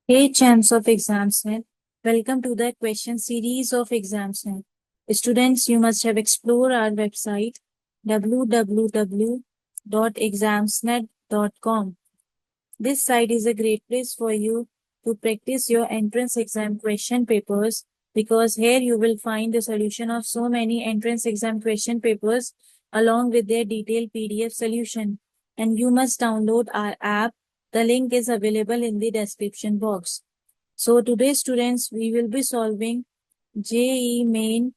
Hey champs of ExamsNet, welcome to the question series of ExamsNet. Students, you must have explored our website www.examsnet.com. This site is a great place for you to practice your entrance exam question papers because here you will find the solution of so many entrance exam question papers along with their detailed PDF solution. And you must download our app. The link is available in the description box. So today students, we will be solving JEE Main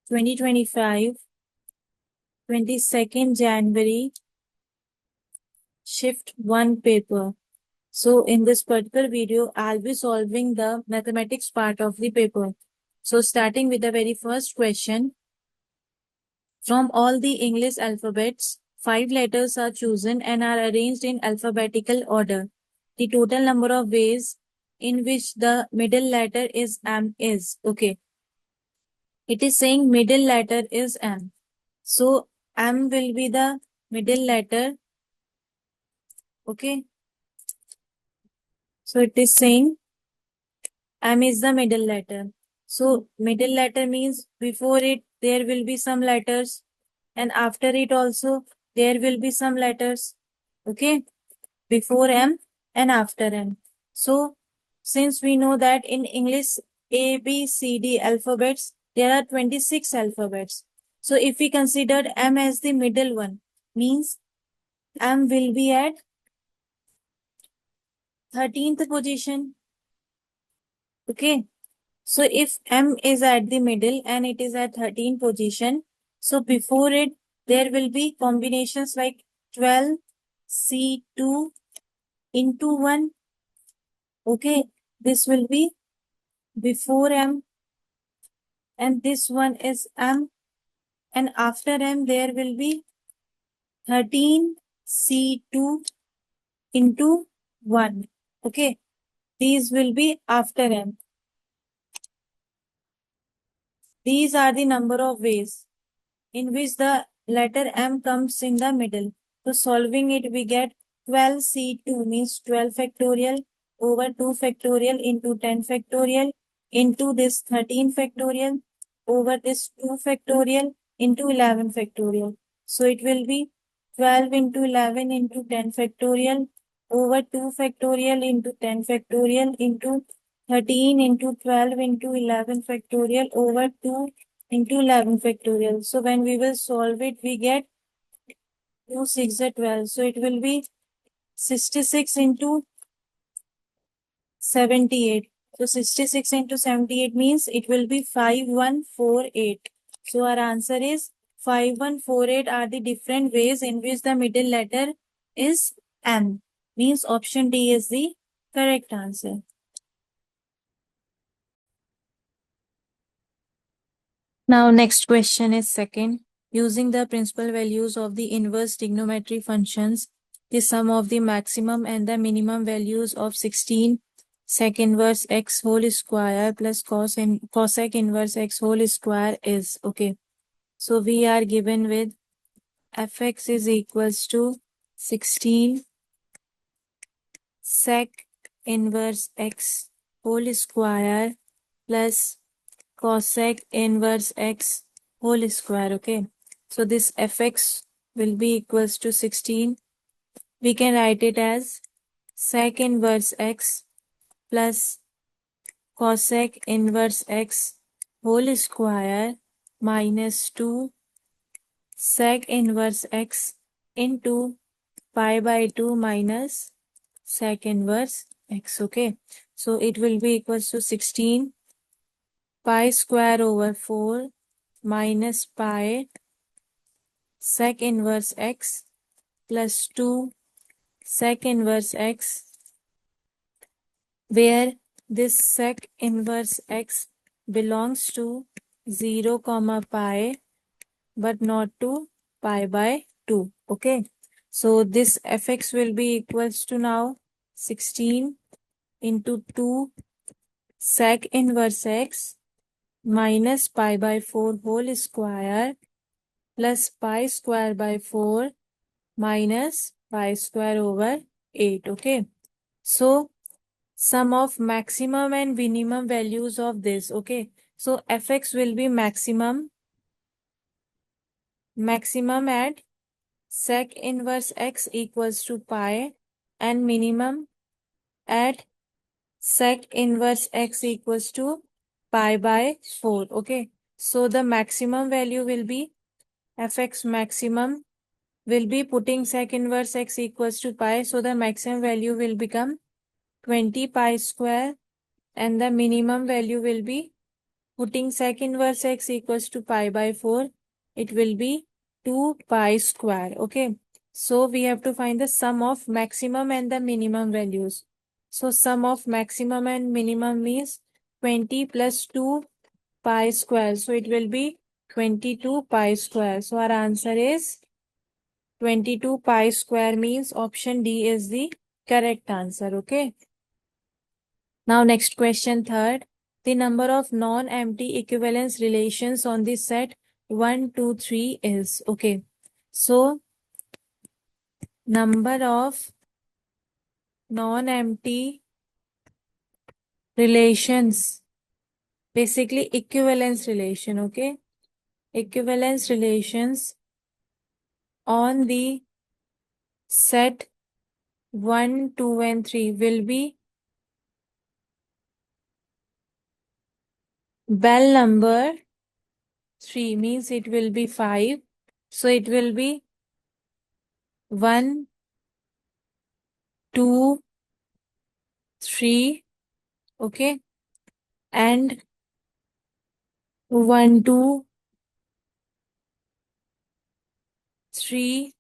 2025, 22nd January, Shift 1 paper. So in this particular video, I'll be solving the mathematics part of the paper. So starting with the very first question, from all the English alphabets, 5 letters are chosen and are arranged in alphabetical order. The total number of ways in which the middle letter is M is. Okay. It is saying middle letter is M. So M will be the middle letter. Okay. So it is saying M is the middle letter. So middle letter means before it there will be some letters and after it also there will be some letters. Okay. Before M and after M. So since we know that in English A, B, C, D alphabets, there are 26 alphabets. So if we consider M as the middle one, means M will be at 13th position. Okay. So if M is at the middle and it is at 13th position, so before it, there will be combinations like 12, C2 into 1. Okay. This will be before M and this one is M and after M there will be 13 C2 into 1. Okay. These will be after M. These are the number of ways in which the letter M comes in the middle. So solving it, we get 12C2 means 12 factorial over 2 factorial into 10 factorial into this 13 factorial over this 2 factorial into 11 factorial. So it will be 12 into 11 into 10 factorial over 2 factorial into 10 factorial into 13 into 12 into 11 factorial over 2 into 11 factorial. So when we will solve it, we get 2 6 are 12. So it will be 66 into 78. So 66 into 78 means it will be 5148. So our answer is 5148 are the different ways in which the middle letter is M. Means option D is the correct answer. Now next question is second. Using the principal values of the inverse trigonometry functions, the sum of the maximum and the minimum values of 16 sec inverse x whole square plus cosec inverse x whole square is. Okay. So we are given with fx is equals to 16 sec inverse x whole square plus cosec inverse x whole square. Okay. So this fx will be equals to 16. We can write it as sec inverse x plus cosec inverse x whole square minus 2 sec inverse x into pi by 2 minus sec inverse x. Okay. So it will be equals to 16 pi square over 4 minus pi sec inverse x plus 2 sec inverse x, where this sec inverse x belongs to 0 comma pi but not to pi by 2. Okay. So this fx will be equals to now 16 into 2 sec inverse x minus pi by 4 whole square plus pi square by 4 minus pi square over 8. Okay. So sum of maximum and minimum values of this. Okay. So fx will be maximum at sec inverse x equals to pi and minimum at sec inverse x equals to pi by 4. Okay. So the maximum value will be fx maximum will be putting sec inverse x equals to pi. So the maximum value will become 20 pi square and the minimum value will be putting sec inverse x equals to pi by 4. It will be 2 pi square. Okay. So we have to find the sum of maximum and the minimum values. So sum of maximum and minimum means 20 plus 2 pi square. So it will be 22 pi square. So our answer is 22 pi square, means option D is the correct answer. Okay. Now next question, third. The number of non-empty equivalence relations on the set 1, 2, 3 is. Okay. So number of non-empty relations, basically equivalence relation. Okay. Equivalence relations on the set 1, 2 and 3 will be Bell number 3, means it will be 5. So it will be 1, 2, 3. Okay. And 1, 2, 3,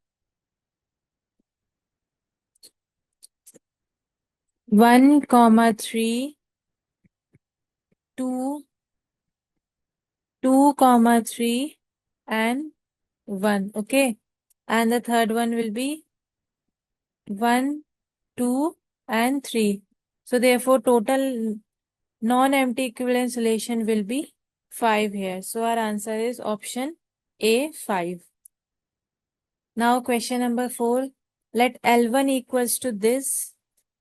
1, comma 3, 2, 2, comma 3, and 1. Okay. And the third one will be 1, 2, and 3. So therefore total non-empty equivalence relation will be 5 here. So our answer is option A, 5. Now question number 4. Let L1 equals to this,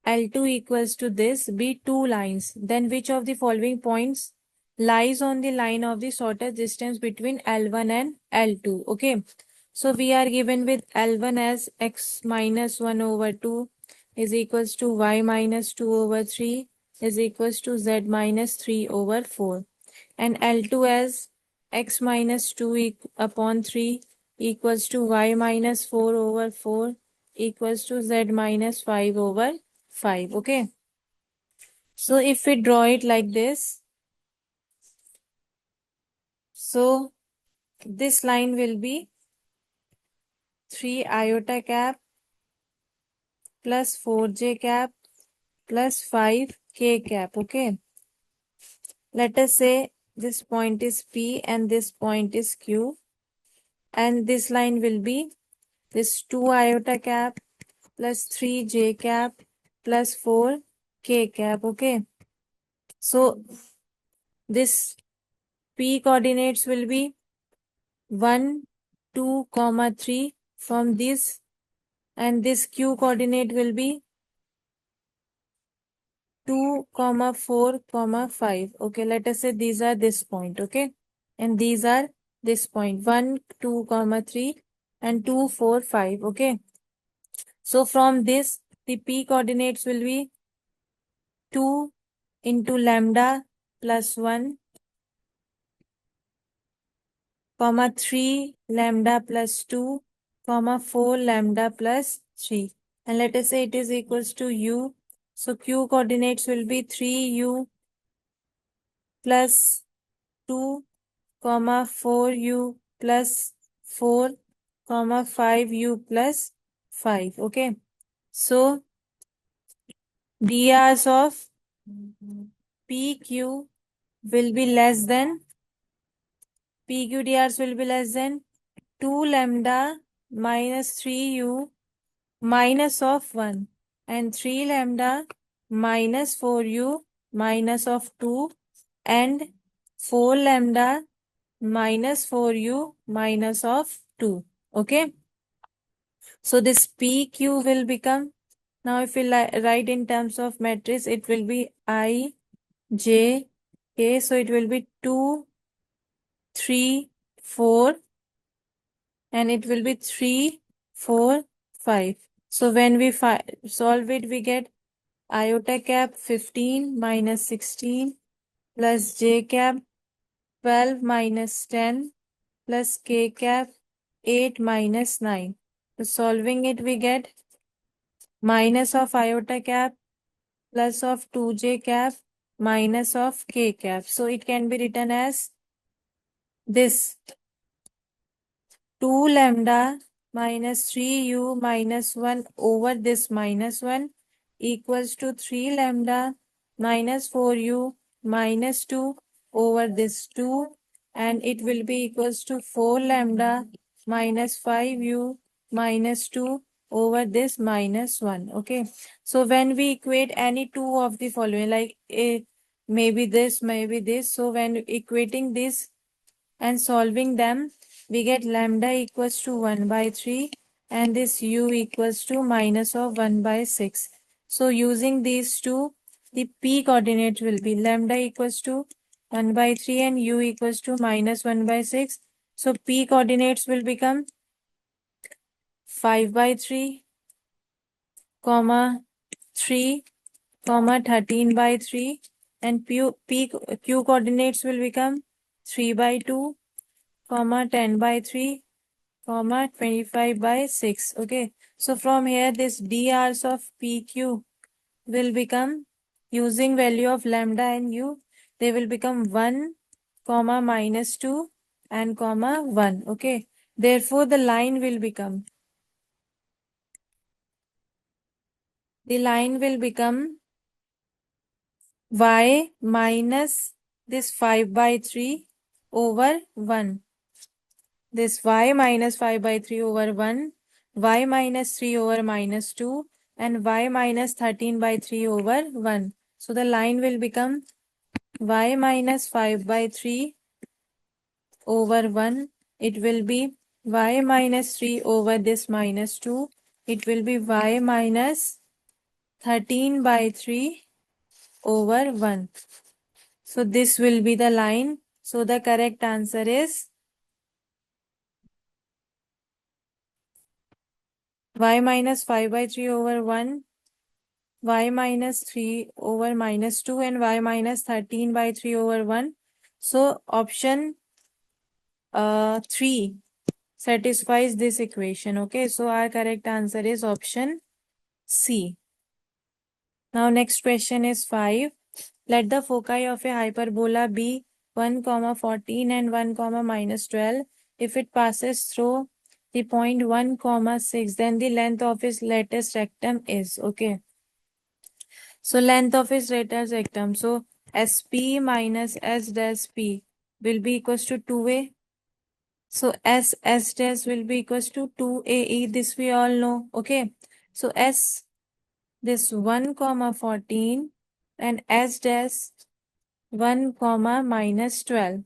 L2 equals to this be two lines. Then which of the following points lies on the line of the shortest distance between L1 and L2? Okay. So we are given with L1 as x minus 1 over 2 is equals to y minus 2 over 3 is equals to z minus 3 over 4. And L2 as x minus 2 upon 3 equals to y minus 4 over 4 equals to z minus 5 over 5. Okay. So if we draw it like this, so this line will be 3 iota cap plus 4j cap plus 5k cap. Okay. Let us say this point is P and this point is Q. And this line will be this 2 iota cap plus 3j cap plus 4k cap. Okay. So this P coordinates will be 1, 2, comma 3 from this, and this Q coordinate will be 2, comma 4, comma 5. Okay, let us say these are this point. Okay, and these are this point 1, 2, comma 3 and 2, 4, 5. Okay, so from this the P coordinates will be 2 into lambda plus 1, comma 3 lambda plus 2, comma 4 lambda plus 3. And let us say it is equals to u. So q coordinates will be 3u plus 2, comma 4u plus 4, comma 5u plus 5. Okay. So drs of pq will be less than, pq drs will be less than 2 lambda minus 3u minus of 1 and 3 lambda minus 4u minus of 2 and 4 lambda minus 4u minus of 2. Okay. So this PQ will become, now if we write in terms of matrix, it will be I, J, K. So it will be 2, 3, 4, and it will be 3, 4, 5. So when we solve it, we get iota cap 15 minus 16 plus j cap 12 minus 10 plus k cap 8 minus 9. So solving it, we get minus of iota cap plus of 2j cap minus of k cap. So it can be written as this 2 lambda minus 3u minus 1 over this minus 1 equals to 3 lambda minus 4u minus 2 over this 2, and it will be equals to 4 lambda minus 5u minus 2 over this minus 1. Okay. So when we equate any two of the following, like maybe this. So when equating this and solving them, we get lambda equals to 1 by 3 and this u equals to minus of 1 by 6. So using these two, the p coordinate will be lambda equals to 1 by 3 and u equals to minus 1 by 6. So p coordinates will become 5 by 3, comma 3, comma 13 by 3, and q coordinates will become 3 by 2, comma 10 by 3, comma 25 by 6. Okay. So from here, this dr's of PQ will become, using value of lambda and u, they will become 1, comma minus 2 and comma 1. Okay. Therefore, the line will become y minus this 5 by 3 over 1. This y minus 5 by 3 over 1, y minus 3 over minus 2, and y minus 13 by 3 over 1. So the line will become y minus 5 by 3 over 1. It will be y minus 3 over this minus 2. It will be y minus 13 by 3 over 1. So this will be the line. So the correct answer is y minus 5 by 3 over 1, y minus 3 over minus 2, and y minus 13 by 3 over 1. So option 3 satisfies this equation. Okay, so our correct answer is option C. Now next question is 5. Let the foci of a hyperbola be 1 comma 14 and 1 comma minus 12. If it passes through the point 1 comma 6, then the length of its lattice rectum is. Okay. So length of its lattice rectum. So SP minus S dash P will be equals to 2A. So S dash will be equals to 2AE. This we all know. Okay. So S, this 1 comma 14 and S dash 1 comma minus 12,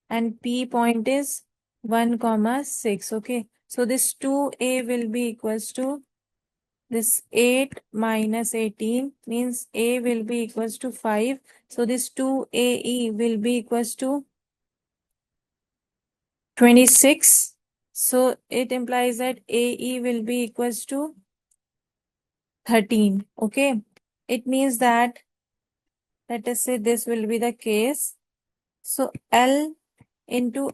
and P point is 1 comma 6. Okay. So this 2A will be equals to this 8 minus 18, means A will be equals to 5. So this 2AE will be equals to 26. So it implies that AE will be equals to 13. Okay. It means that, let us say this will be the case. So L into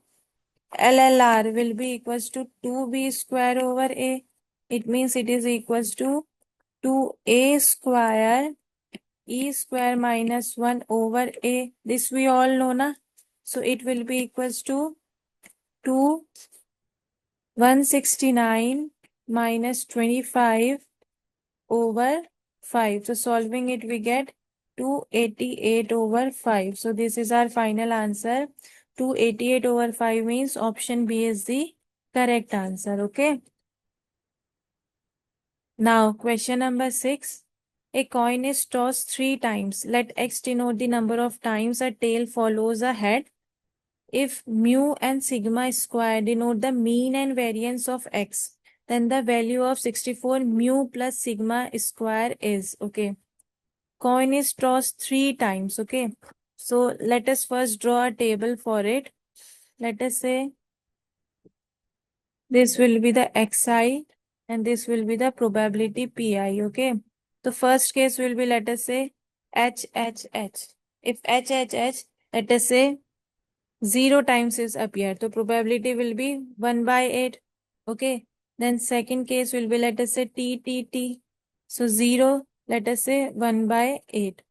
LLR will be equals to 2B square over A. It means it is equals to 2A square E square minus 1 over A. This we all know, na? So it will be equals to 2 169 minus 25 over 5. So solving it, we get 288 over 5. So this is our final answer. 288 over 5 means option B is the correct answer. Okay. Now question number 6. A coin is tossed 3 times. Let X denote the number of times a tail follows a head. if mu and sigma square denote the mean and variance of x, then the value of 64 mu plus sigma square is, okay. Coin is tossed 3 times, okay. So let us first draw a table for it. Let us say this will be the xi and this will be the probability pi, okay. The first case will be, let us say, h, h, h. If h, h, h, let us say 0 times is appear. So probability will be 1 by 8. Okay. Then second case will be, let us say, t, t, t. So 0, let us say 1 by 8.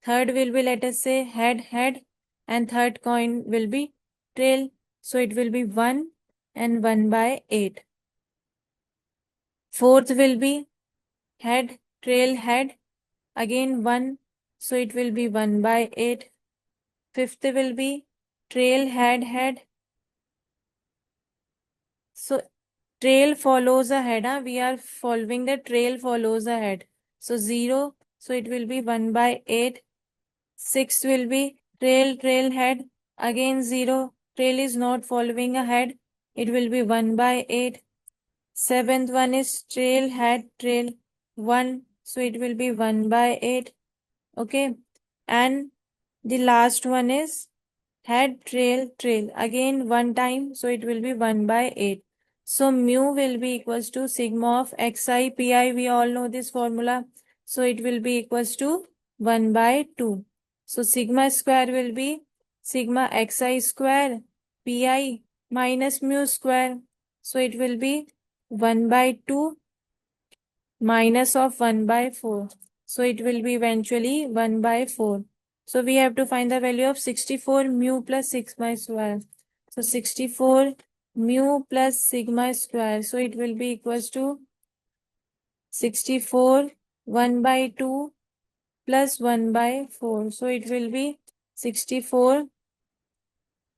Third will be, let us say, head, head. And third coin will be tail. So it will be 1 and 1 by 8. Fourth will be head, tail, head. Again 1. So it will be 1 by 8. Fifth will be tail, head, head. So trail follows ahead. We are following the trail follows ahead. So 0. So it will be 1 by 8. Sixth will be trail, trail head. Again 0. Trail is not following ahead. It will be 1 by 8. Seventh one is trail, head, trail. 1. So it will be 1 by 8. Okay. And the last one is head, trail, trail. Again 1 time. So it will be 1 by 8. So mu will be equals to sigma of xi pi. We all know this formula. So it will be equals to 1 by 2. So sigma square will be sigma xi square pi minus mu square. So it will be 1 by 2 minus of 1 by 4. So it will be eventually 1 by 4. So we have to find the value of 64 mu plus sigma square. So 64 mu plus sigma square. So it will be equals to 64 1 by 2 plus 1 by 4. So it will be 64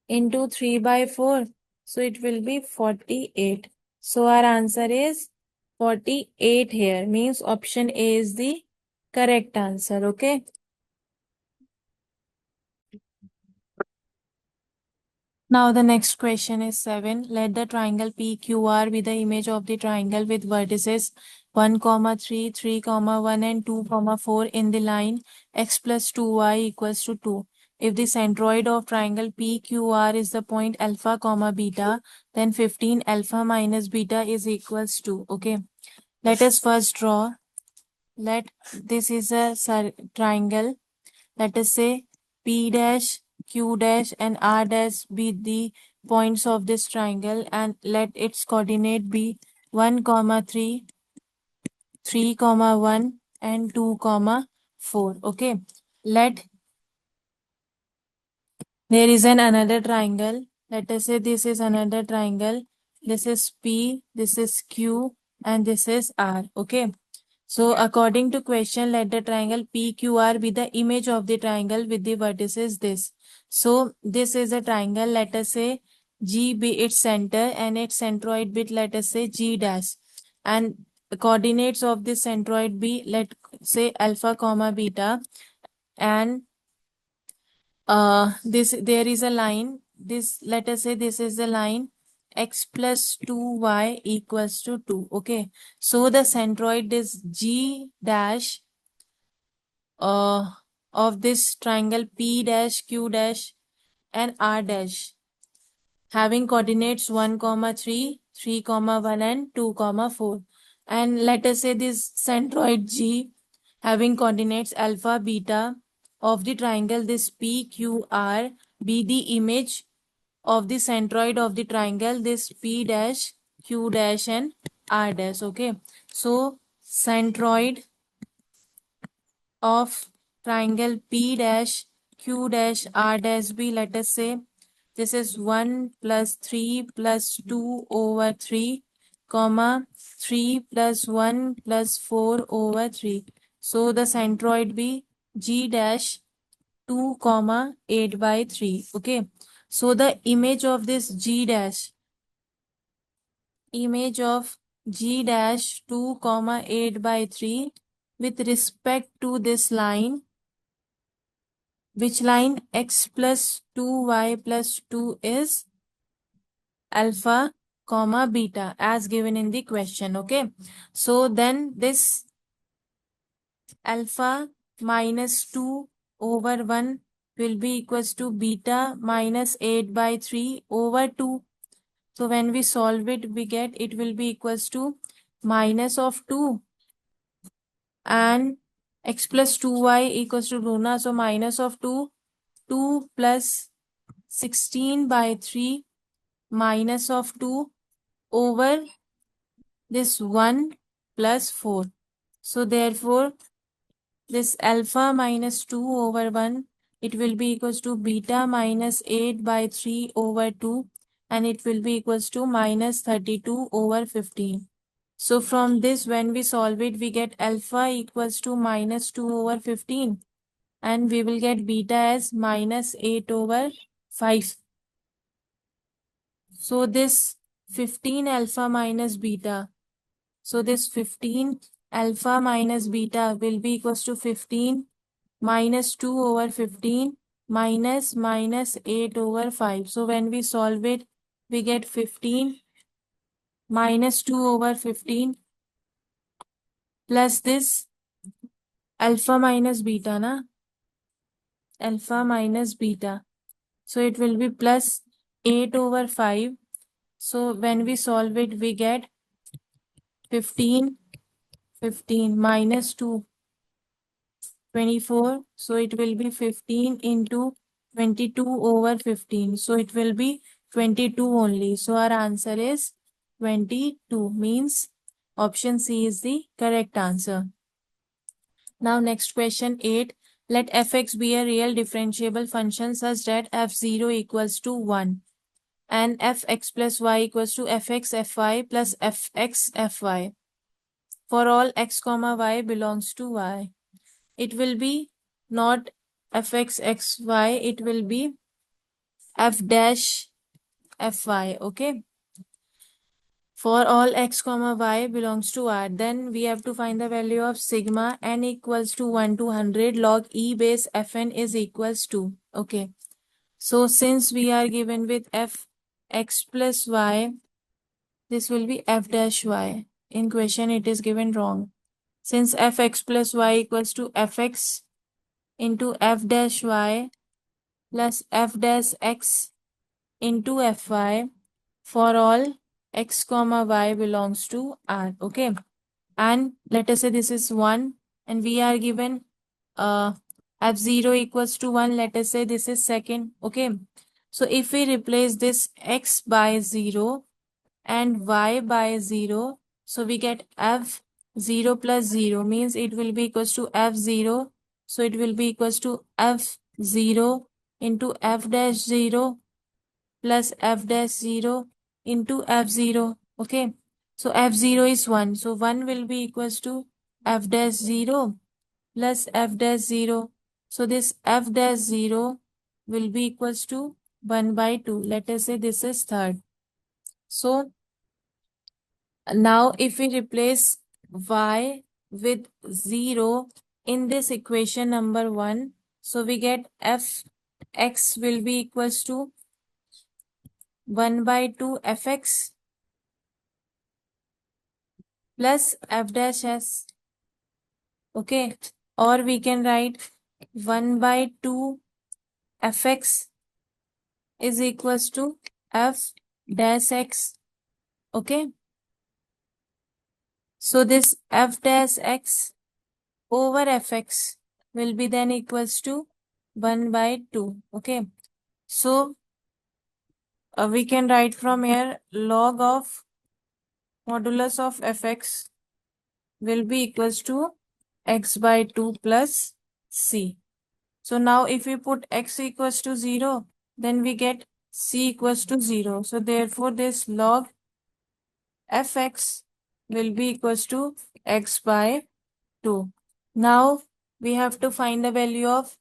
into 3 by 4. So it will be 48. So our answer is 48 here. Means option A is the correct answer. Okay. Now the next question is 7. Let the triangle PQR be the image of the triangle with vertices 1, 3, 3, 1 and 2, 4 in the line x plus 2y equals to 2. If the centroid of triangle PQR is the point alpha, beta, then 15 alpha minus beta is equals to. Okay. Let us first draw. Let this is a triangle. Let us say P dash, Q dash and R dash be the points of this triangle and let its coordinate be 1, 3, 3, 1 and 2, 4. Okay. Let there is another triangle. Let us say this is another triangle. This is P, this is Q and this is R. Okay. So according to question, let the triangle PQR be the image of the triangle with the vertices this. So this is a triangle. Let us say G be its center and its centroid bit, let us say G dash. And the coordinates of this centroid be, let say alpha, beta. And this there is a line. This, let us say this is the line x plus 2y equals to 2. Okay. So the centroid is G dash uh, of this triangle P dash, Q dash and R dash having coordinates 1, 3, 3, 1 and 2, 4. And let us say this centroid G having coordinates alpha, beta of the triangle this PQR be the image of the centroid of the triangle this P dash, Q dash and R dash. Okay. So centroid of triangle P dash, Q dash, R dash B, let us say this is 1 plus 3 plus 2 over 3, comma 3 plus 1 plus 4 over 3. So the centroid be G dash 2, 8 by 3. Okay. So the image of this G dash, image of G dash 2, 8 by 3 with respect to this line which line? X plus 2y plus 2 is alpha comma beta as given in the question. Okay, so then this alpha minus 2 over 1 will be equals to beta minus 8 by 3 over 2. So when we solve it, we get it will be equals to minus of 2 and x plus 2y equals to 2 na. So minus of 2, 2 plus 16 by 3 minus of 2 over this 1 plus 4. So therefore, this alpha minus 2 over 1, it will be equals to beta minus 8 by 3 over 2, and it will be equals to minus 32 over 15. So from this, when we solve it, we get alpha equals to minus 2 over 15, and we will get beta as minus 8 over 5. So this 15 alpha minus beta. So this 15 alpha minus beta will be equals to 15 minus 2 over 15 minus minus 8 over 5. So when we solve it, we get 15 minus 2 over 15 plus this alpha minus beta, na? Alpha minus beta. So it will be plus 8 over 5. So when we solve it, we get 15 minus 2, 24. So it will be 15 into 22 over 15. So it will be 22 only. So our answer is 22, means option C is the correct answer. Now next question 8. Let fx be a real differentiable function such that f0 equals to 1 and fx plus y equals to fx fy plus fx fy for all x comma y belongs to y. It will be not fx xy, it will be f dash fy. Okay, for all x comma y belongs to R, then we have to find the value of sigma n equals to 1 to 100 log e base fn is equals to. Okay, so since we are given with f x plus y, this will be f dash y. In question it is given wrong. Since fx plus y equals to fx into f dash y plus f dash x into fy for all x comma y belongs to R. Okay, and let us say this is 1 and we are given f0 equals to 1. Let us say this is second. Okay, so if we replace this x by 0 and y by 0, so we get f0 plus 0 means it will be equals to f0. So it will be equals to f0 into f dash 0 plus f dash 0 into f0. Okay, so f0 is 1. So 1 will be equals to f dash 0 plus f dash 0. So this f dash 0 will be equals to 1 by 2. Let us say this is third. So now if we replace y with 0 in this equation number 1, so we get f x will be equals to 1 by 2 fx plus f dash s. Okay, or we can write 1 by 2 fx is equals to f dash x. Okay, so this f dash x over fx will be then equals to 1 by 2. Okay, so we can write from here log of modulus of fx will be equals to x by 2 plus c. So now if we put x equals to 0, then we get c equals to 0. So therefore this log fx will be equals to x by 2. Now we have to find the value of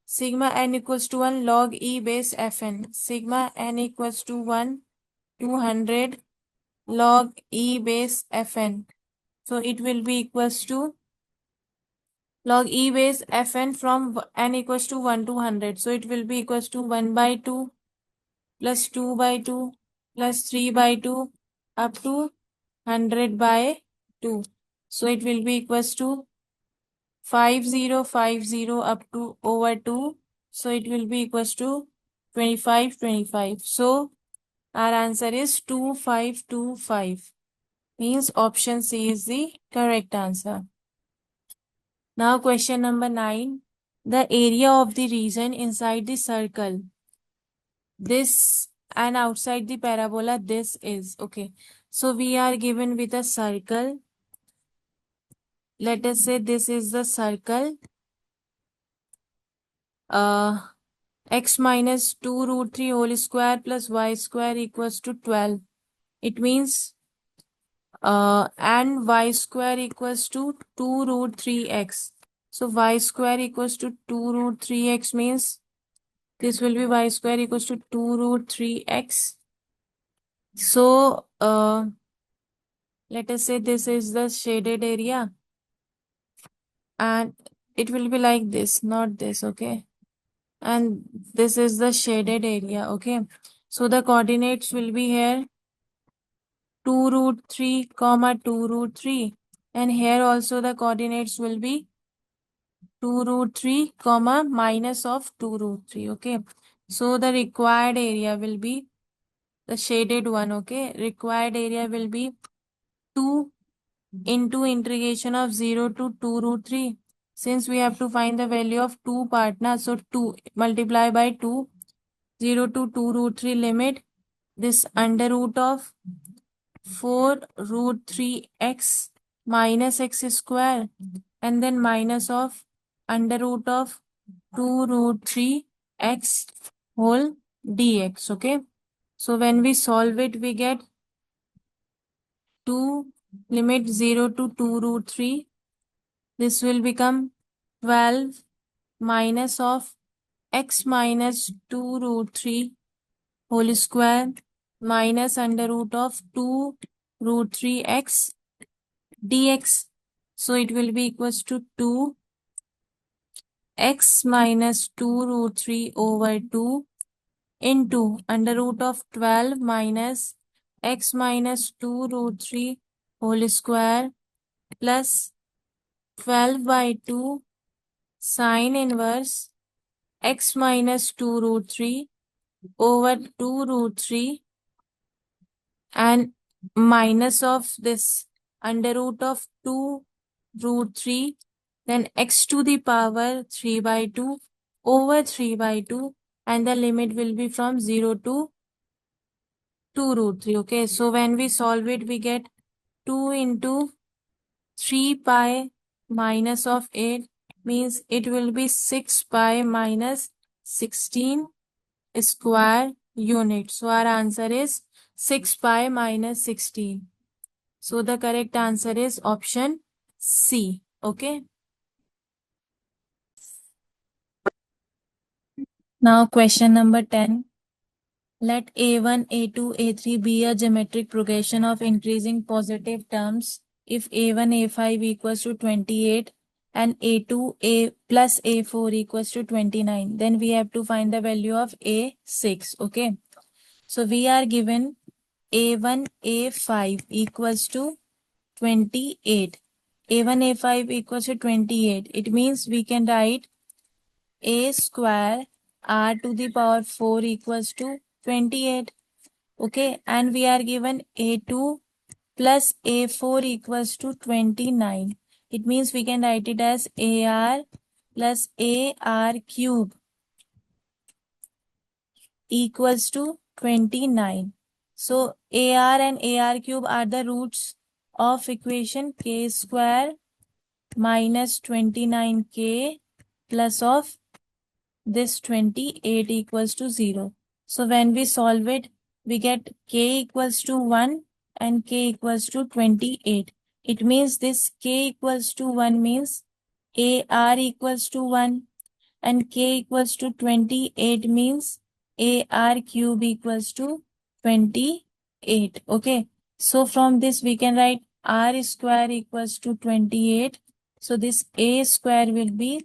sigma n equals to 1 log e base fn. Sigma n equals to 1 200 log e base fn. So it will be equals to log e base fn from n equals to 1 to 100. So it will be equals to 1 by 2 plus 2 by 2 plus 3 by 2 up to 100 by 2. So it will be equals to 5050 up to over 2. So it will be equals to 2525. So our answer is 2525. Means option C is the correct answer. Now question number 9. The area of the region inside the circle, this, and outside the parabola, this is. Okay. So we are given with a circle. Let us say this is the circle. X minus 2 root 3 whole square plus y square equals to 12. It means and y square equals to 2 root 3x. So y square equals to 2 root 3x means this will be y square equals to 2 root 3x. So let us say this is the shaded area and it will be like this, not this, okay? And this is the shaded area, okay? So the coordinates will be here 2 root 3 comma 2 root 3, and here also the coordinates will be 2 root 3 comma minus of 2 root 3, okay? So the required area will be the shaded one, okay? Required area will be 2 into integration of 0 to 2 root 3. Since we have to find the value of 2 partners, so 2 multiply by 2, 0 to 2 root 3 limit, this under root of 4 root 3x minus x square, and then minus of under root of 2 root 3x whole dx, okay? So when we solve it, we get 2 limit 0 to 2 root 3. This will become 12 minus of x minus 2 root 3 whole square minus under root of 2 root 3x dx. So it will be equals to 2x minus 2 root 3 over 2 into under root of 12 minus x minus 2 root 3 whole square plus 12 by 2 sine inverse x minus 2 root 3 over 2 root 3 and minus of this under root of 2 root 3, then x to the power 3 by 2 over 3 by 2, and the limit will be from 0 to 2 root 3. Okay, so when we solve it, we get 2 into 3 pi minus of 8 means it will be 6 pi minus 16 square unit. So our answer is 6 pi minus 16. So the correct answer is option C. Okay. Now question number 10. Let A1, A2, A3 be a geometric progression of increasing positive terms if A1, A5 equals to 28 and A2, A plus A4 equals to 29. Then we have to find the value of A6. Okay. So we are given A1, A5 equals to 28. A1, A5 equals to 28. It means we can write A square R to the power 4 equals to 28. Okay, and we are given A2 plus A4 equals to 29. It means we can write it as AR plus AR cube equals to 29. So AR and AR cube are the roots of equation K square minus 29K plus of this 28 equals to 0. So when we solve it, we get K equals to 1 and K equals to 28. It means this K equals to 1 means AR equals to 1 and K equals to 28 means AR cube equals to 28. Okay. So from this we can write R square equals to 28. So this a square will be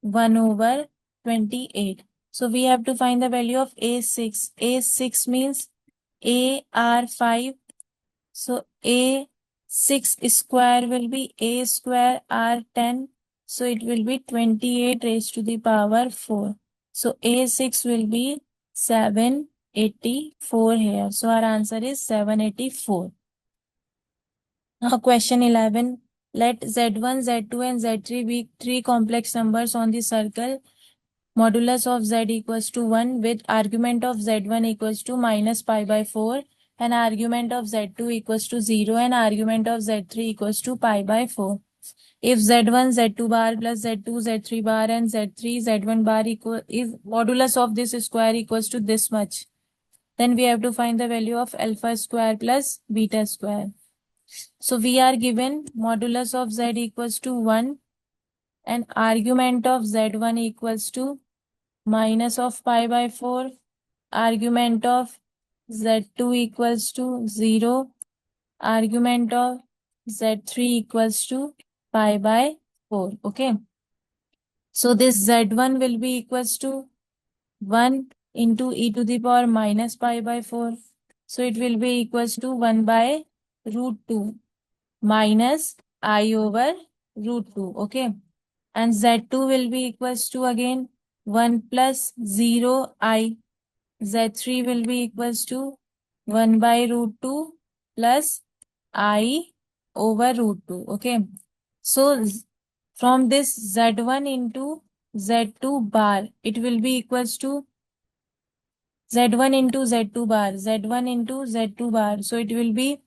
1 over 28. So we have to find the value of a6. A6 means a r 5. So a6 square will be a square r 10. So it will be 28 raised to the power 4. So a6 will be 784 here. So our answer is 784. Now question 11. Let Z1, Z2 and Z3 be three complex numbers on the circle. Modulus of Z equals to 1 with argument of Z1 equals to minus pi by 4 and argument of Z2 equals to 0 and argument of Z3 equals to pi by 4. If Z1, Z2 bar plus Z2, Z3 bar and Z3, Z1 bar equal, if modulus of this square equals to this much, then we have to find the value of alpha square plus beta square. So we are given modulus of Z equals to 1 and argument of Z1 equals to minus of pi by 4, argument of Z2 equals to 0, argument of Z3 equals to pi by 4. Okay. So this Z1 will be equals to 1 into e to the power minus pi by 4. So it will be equals to 1 by root 2 minus I over root 2. Okay. And Z2 will be equals to again 1 plus 0 I. Z3 will be equals to 1 by root 2 plus I over root 2. Okay. So from this Z1 into Z2 bar, it will be equals to Z1 into Z2 bar, Z1 into Z2 bar. So it will be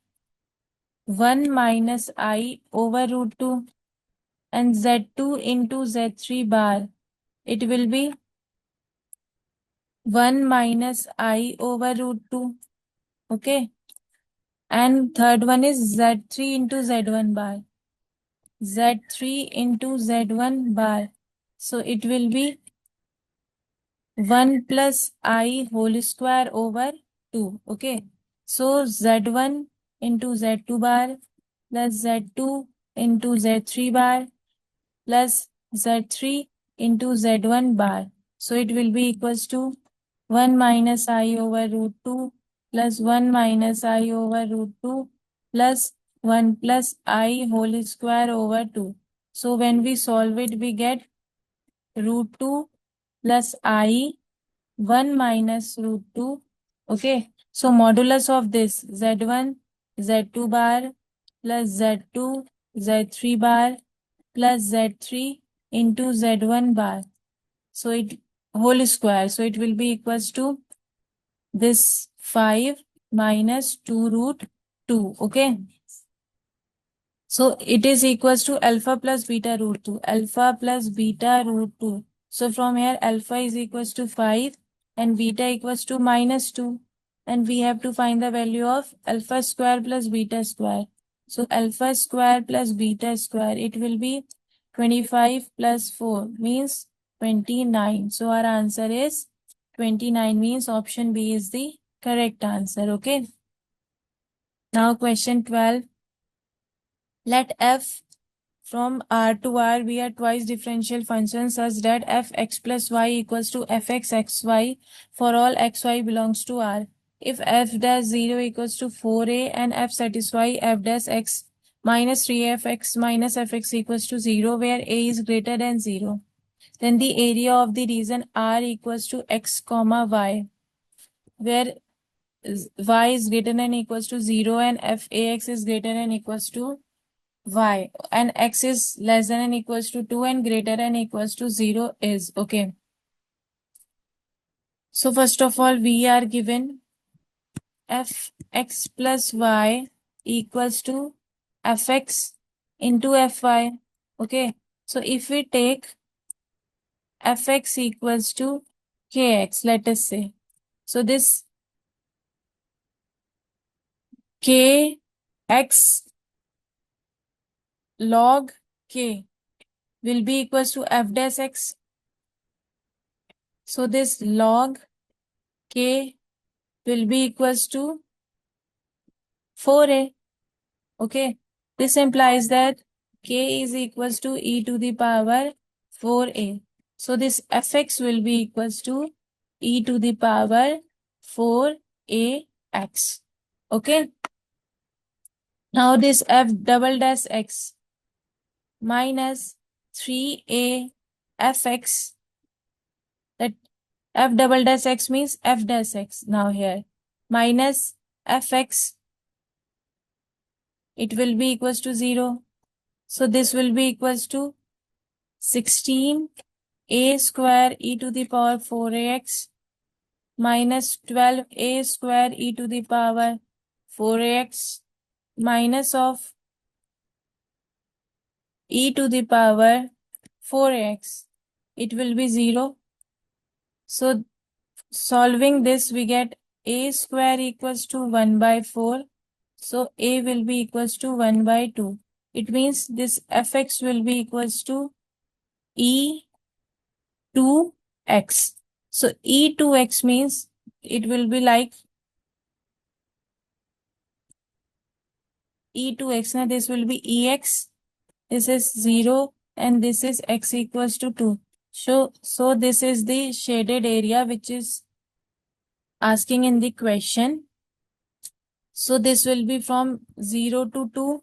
1 minus I over root 2 and Z2 into Z3 bar. It will be 1 minus I over root 2. Okay. And third one is Z3 into Z1 bar. Z3 into Z1 bar. So it will be 1 plus I whole square over 2. Okay. So Z1 into Z2 bar plus Z2 into Z3 bar plus Z3 into Z1 bar. So it will be equals to 1 minus I over root 2 plus 1 minus I over root 2 plus 1 plus I whole square over 2. So when we solve it, we get root 2 plus I 1 minus root 2. Okay. So modulus of this Z1, Z2 bar plus Z2, Z3 bar plus Z3 into Z1 bar. So it whole square. So it will be equals to this 5 minus 2 root 2. Okay. So it is equals to alpha plus beta root 2. Alpha plus beta root 2. So from here alpha is equals to 5 and beta equals to minus 2. And we have to find the value of alpha square plus beta square. So alpha square plus beta square, it will be 25 plus 4 means 29. So our answer is 29 means option B is the correct answer. Okay. Now question 12. Let f from R to R be a twice differential function such that fx plus y equals to fx xy for all xy belongs to R. If f dash 0 equals to 4a and f satisfy f dash x minus 3fx minus fx equals to 0 where a is greater than 0, then the area of the region R equals to x comma y where y is greater than equals to 0 and fax is greater than equals to y and x is less than and equals to 2 and greater than equals to 0 is. Okay. So first of all, we are given fx plus y equals to fx into fy. Okay. So if we take fx equals to kx, let us say. So this kx log k will be equals to f dash x. So this log k will be equals to 4a. Okay. This implies that k is equals to e to the power 4a. So this fx will be equals to e to the power 4ax. Okay. Now this f double dash x minus 3a fx, that f double dash x means f dash x now here, minus fx, it will be equals to 0. So this will be equals to 16a square e to the power 4ax minus 12a square e to the power 4ax minus of e to the power 4ax. It will be 0. So solving this, we get a square equals to 1 by 4. So a will be equals to 1 by 2. It means this fx will be equals to e2x. So e2x means it will be like e2x. Now this will be ex. This is 0 and this is x equals to 2. So this is the shaded area which is asking in the question. So this will be from 0 to 2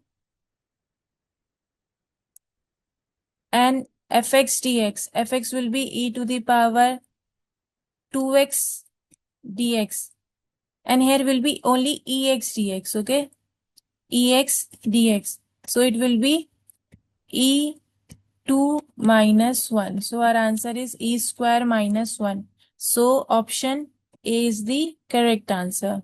and fx dx. Fx will be e to the power 2x dx. And here will be only ex dx, okay? Ex dx. So it will be e2 minus 1. So our answer is e square minus 1. So option A is the correct answer.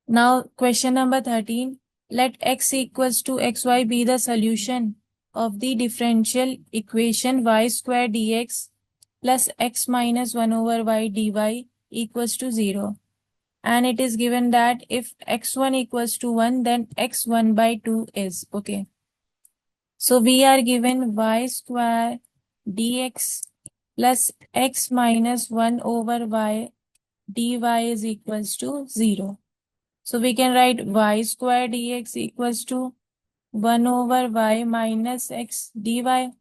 Now question number 13. Let x equals to xy be the solution of the differential equation y square dx plus x minus 1 over y dy equals to 0. And it is given that if x1 equals to 1, then x1 by 2 is. Okay. So we are given y square dx plus x minus 1 over y dy is equals to 0. So we can write y square dx equals to 1 over y minus x dy.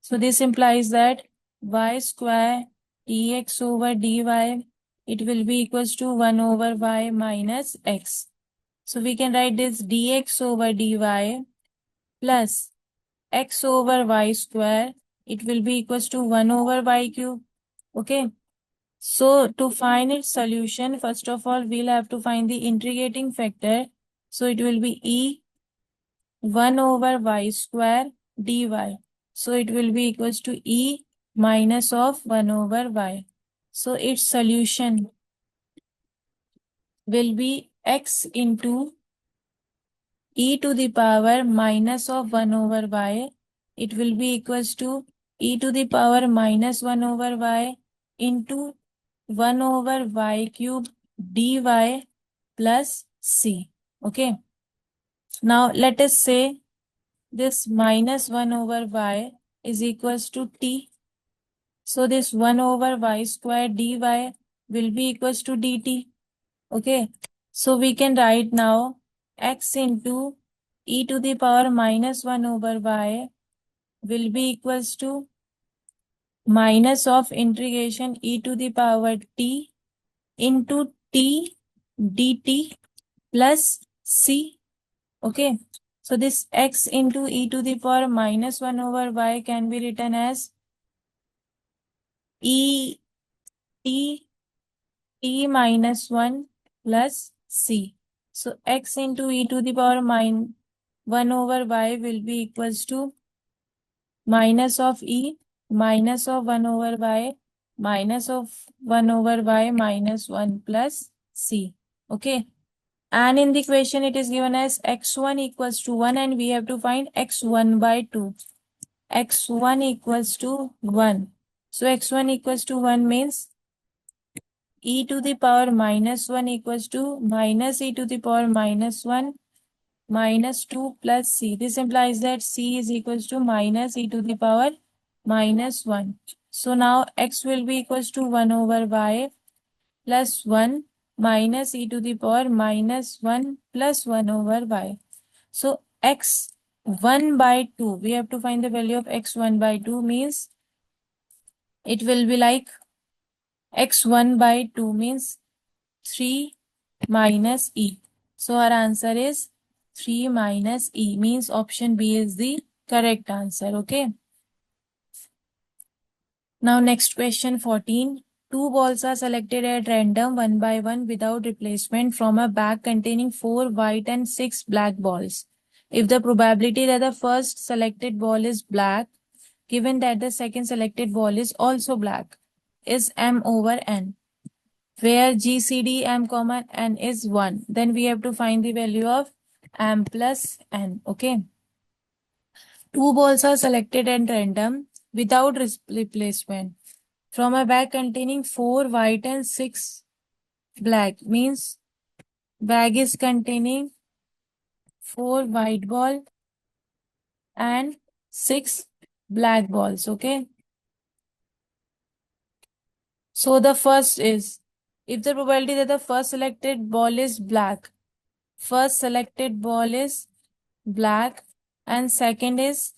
So this implies that y square dx over dy, it will be equals to 1 over y minus x. So we can write this dx over dy plus x over y square, it will be equals to 1 over y cube. Okay. So to find its solution, first of all, we'll have to find the integrating factor. So it will be e 1 over y square dy. So it will be equals to e minus of 1 over y. So its solution will be x into e to the power minus of 1 over y. It will be equals to e to the power minus 1 over y into 1 over y cube dy plus c. Okay. Now let us say this minus 1 over y is equals to t. So this 1 over y square dy will be equals to dt. Okay. So we can write now x into e to the power minus 1 over y will be equals to minus of integration e to the power t into t dt plus c. Okay. So this x into e to the power minus 1 over y can be written as e t minus 1 plus c. So x into e to the power 1 over y will be equals to minus of e minus of 1 over y minus of 1 over y minus 1 plus c. Okay. And in the question it is given as x1 equals to 1 and we have to find x1 by 2. x1 equals to 1. So x1 equals to 1 means e to the power minus 1 equals to minus e to the power minus 1 minus 2 plus c. This implies that c is equals to minus e to the power minus 1. So now x will be equals to 1 over y plus 1 minus e to the power minus 1 plus 1 over y. So x 1 by 2. We have to find the value of x 1 by 2 means it will be like x 1 by 2 means 3 minus e. So our answer is 3 minus e means option B is the correct answer. Okay. Now next question 14. Two balls are selected at random one by one without replacement from a bag containing 4 white and 6 black balls. If the probability that the first selected ball is black, given that the second selected ball is also black, is m over n, where GCD m comma n is 1, then we have to find the value of m plus n. Okay. Two balls are selected at random without replacement from a bag containing 4 white and 6 black, means bag is containing 4 white ball and 6 black balls. Okay. So the first is, if the probability that the first selected ball is black, first selected ball is black and second is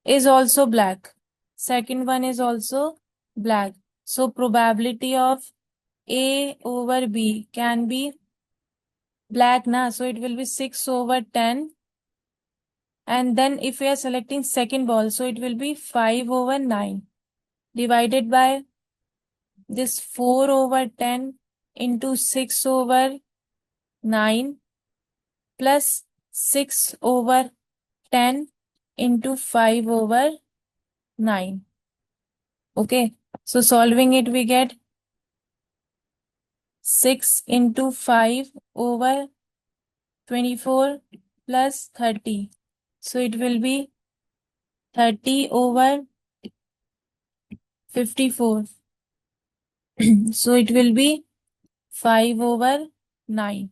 also black. Second one is also black. So probability of A over B can be black na. So it will be 6 over 10. And then if we are selecting second ball, so it will be 5 over 9 divided by this 4 over 10 into 6 over 9 plus 6 over 10 into 5 over 9. Okay. So solving it, we get 6 into 5 over 24 plus 30. So it will be 30 over 54. So it will be 5 over 9.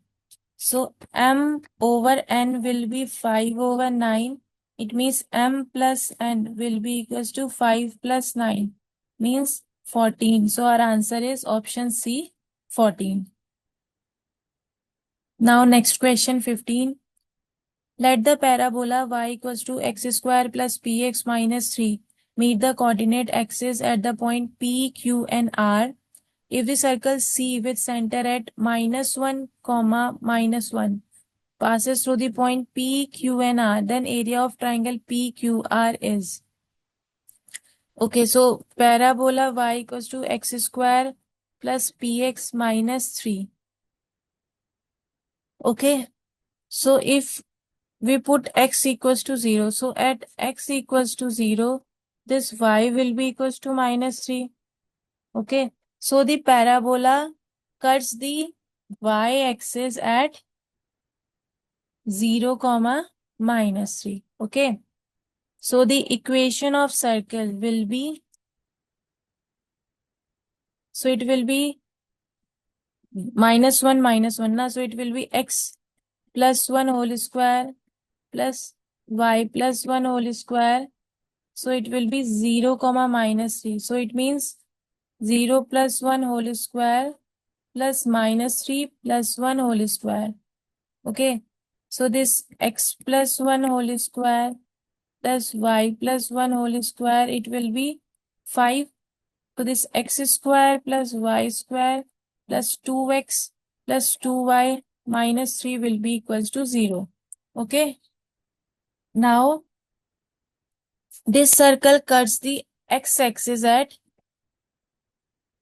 So m over n will be 5 over 9. It means m plus n will be equals to 5 plus 9 means 14. So our answer is option C, 14. Now next question 15. Let the parabola y equals to x square plus px minus 3 meet the coordinate axis at the point P, Q and R. If the circle C with center at -1, -1 passes through the point P, Q and R, then area of triangle PQR is. Okay, so parabola y equals to x square plus px minus 3. Okay, so if we put x equals to 0, so at x equals to 0, this y will be equals to -3. Okay, so the parabola cuts the y-axis at 0, -3. Okay, so the equation of circle will be, so it will be -1, -1 na, so it will be x plus 1 whole square plus y plus 1 whole square. So it will be 0, -3. So it means 0 plus 1 whole square plus -3 plus 1 whole square. Okay. So this x plus 1 whole square plus y plus 1 whole square, it will be 5. So this x square plus y square plus 2x plus 2y minus 3 will be equals to 0. Okay. Now this circle cuts the x-axis at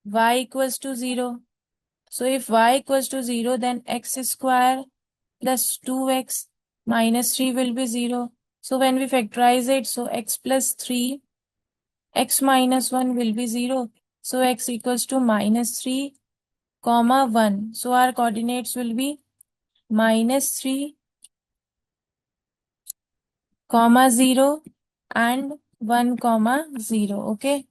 y equals to 0. So if y equals to 0, then x square plus 2x minus 3 will be 0. So when we factorize it, so x plus 3, x minus 1 will be 0. So x equals to -3, 1. So our coordinates will be -3, 0 and 1, 0. Okay.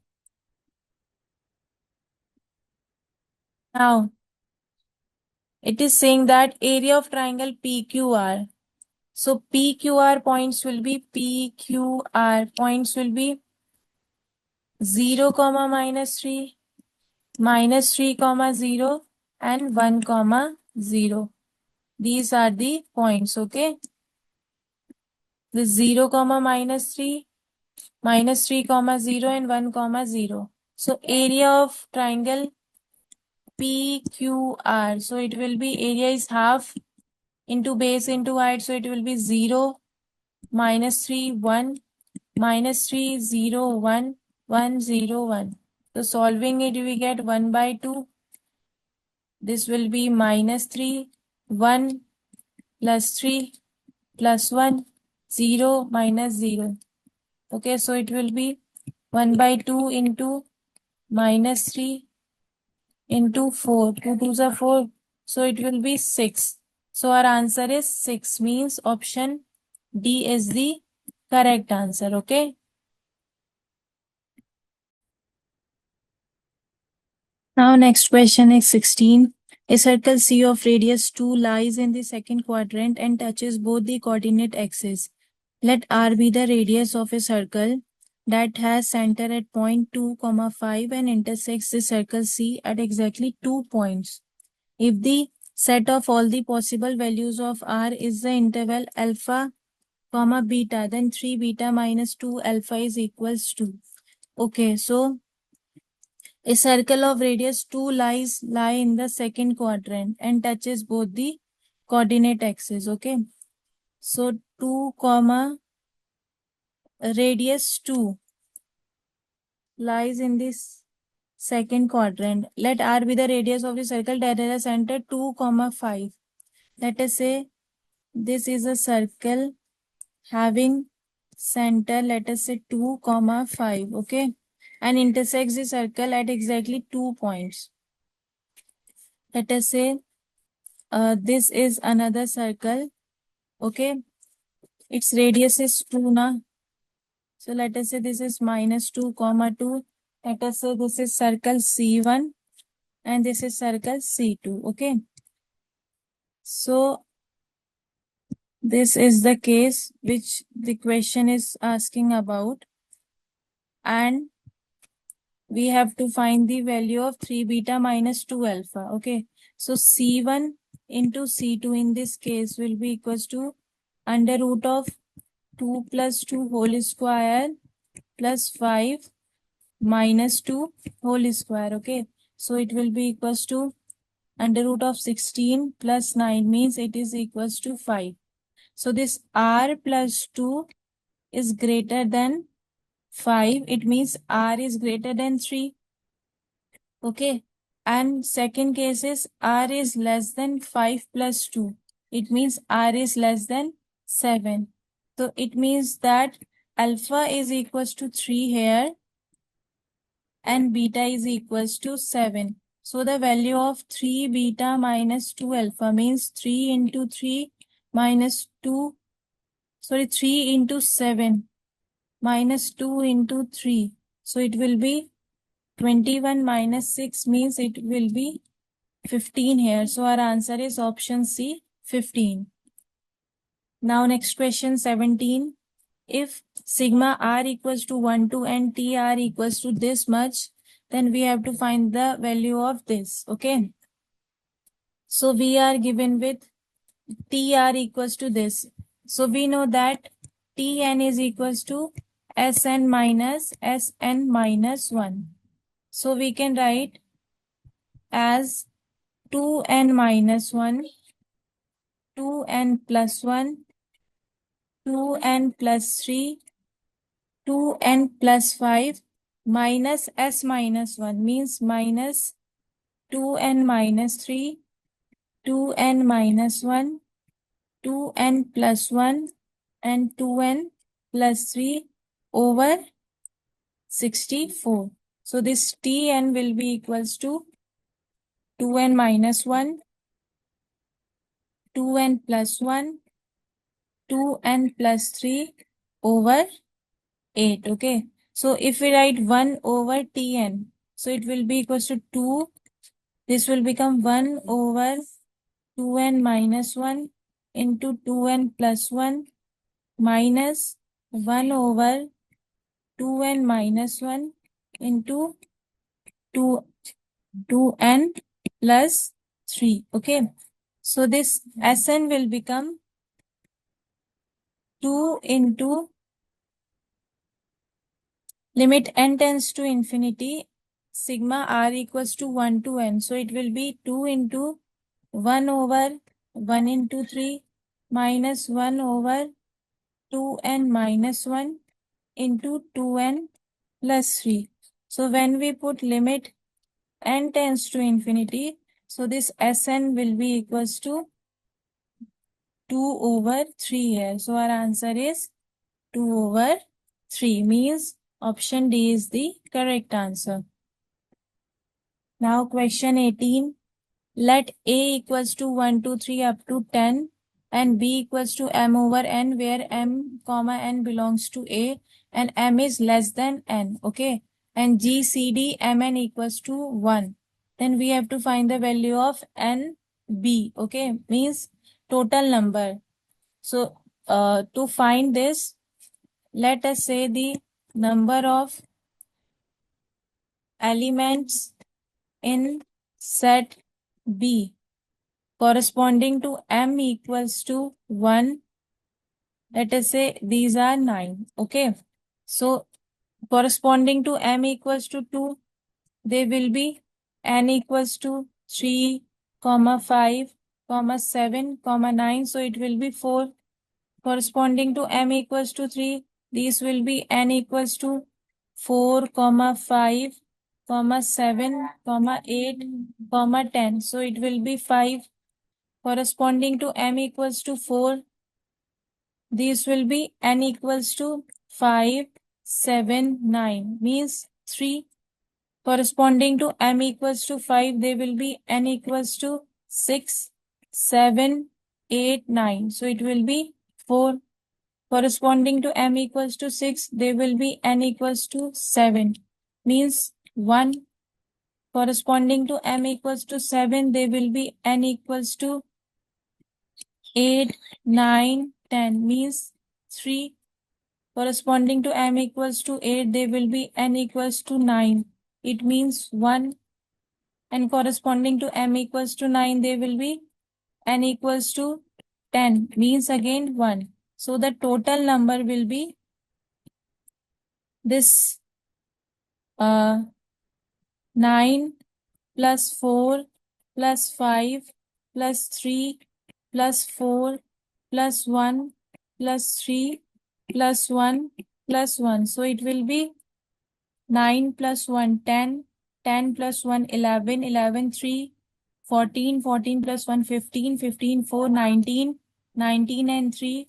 Now it is saying that area of triangle PQR. So PQR points will be 0, -3, -3, 0 and 1, 0. These are the points. Okay. This 0 comma minus 3, minus 3 comma 0 and 1 comma 0. So area of triangle PQR. So it will be, area is half into base into height. So it will be 0, minus 3, 1, minus 3, 0, 1, 1, 0, 1. So solving it, we get 1 by 2. This will be minus 3, 1 plus 3 plus 1, 0 minus 0. Okay, so it will be 1 by 2 into minus 3 into 4. 2 2s are 4. So it will be 6. So our answer is 6, means option D is the correct answer. Okay. Now next question is 16. A circle C of radius 2 lies in the second quadrant and touches both the coordinate axes. Let R be the radius of a circle that has center at point 2, 5 and intersects the circle C at exactly 2 points. If the set of all the possible values of R is the interval alpha, beta, then 3 beta minus 2 alpha is equals to. Okay, so a circle of radius 2 lie in the second quadrant and touches both the coordinate axes. Okay, so 2 radius 2 lies in this second quadrant. Let R be the radius of the circle that has a center 2, 5. Let us say this is a circle having center, let us say 2, 5. Okay, and intersects the circle at exactly 2 points. Let us say this is another circle. Okay, its radius is 2 now. So let us say this is minus 2, 2. Let us say this is circle C1 and this is circle C2. Okay, so this is the case which the question is asking about, and we have to find the value of 3 beta minus 2 alpha. Okay, so C1 into C2 in this case will be equals to under root of 2 plus 2 whole square plus 5 minus 2 whole square. Okay, so it will be equals to under root of 16 plus 9, means it is equals to 5. So this R plus 2 is greater than 5. It means R is greater than 3. Okay. And second case is R is less than 5 plus 2. It means R is less than 7. So it means that alpha is equals to 3 here and beta is equals to 7. So the value of 3 beta minus 2 alpha means 3 into 3 minus 2, 3 into 7 minus 2 into 3. So it will be 21 minus 6, means it will be 15 here. So our answer is option C, 15. Now next question 17. If sigma r equals to 1 to and tr equals to this much, then we have to find the value of this. Okay. So we are given with tr equals to this. So we know that Tn is equals to Sn minus 1. So we can write as 2n minus 1, 2n plus 1, 2n plus 3, 2n plus 5 minus s minus 1, means minus 2n minus 3, 2n minus 1, 2n plus 1 and 2n plus 3 over 64. So this Tn will be equals to 2n minus 1, 2n plus 1, 2n plus 3 over 8. Okay. So if we write 1 over Tn, so it will be equals to 2. This will become 1 over 2n minus 1 into 2n plus 1 minus 1 over 2n minus 1 into 2n plus 3. Okay. So this Sn will become 2 into limit n tends to infinity, sigma r equals to 1 to n. So it will be 2 into 1 over 1 into 3 minus 1 over 2n minus 1 into 2n plus 3. So when we put limit n tends to infinity, so this Sn will be equals to 2 over 3 here. So our answer is 2 over 3, means option D is the correct answer. Now question 18. Let A equals to 1, 2, 3 up to 10 and B equals to m over n, where m comma n belongs to A and m is less than n. Okay. And G, C, D, mn equals to 1. Then we have to find the value of n, B. Okay. Means total number. So to find this, let us say the number of elements in set B corresponding to m equals to 1. Let us say these are 9. Okay. So corresponding to m equals to 2, they will be n equals to 3, comma 5, comma 7, comma 9. So it will be 4. Corresponding to m equals to 3, these will be n equals to 4, comma 5, comma 7, comma 8, comma 10. So it will be 5. Corresponding to m equals to 4, these will be n equals to 5, 7, 9, means 3. Corresponding to m equals to 5, they will be n equals to 6, 7, 8, 9. So it will be 4. Corresponding to m equals to 6, they will be n equals to 7, means 1. Corresponding to m equals to 7, they will be n equals to 8, 9, 10, means 3. Corresponding to m equals to 8, they will be n equals to 9. It means 1. And corresponding to m equals to 9, they will be n equals to 10, means again 1. So the total number will be this 9 plus 4 plus 5 plus 3 plus 4 plus 1 plus 3 plus 1 plus 1. So it will be 9 plus 1, 10, 10 plus 1, 11, 11, 3, 14, 14 plus 1, 15, 15, 4, 19, 19 and 3,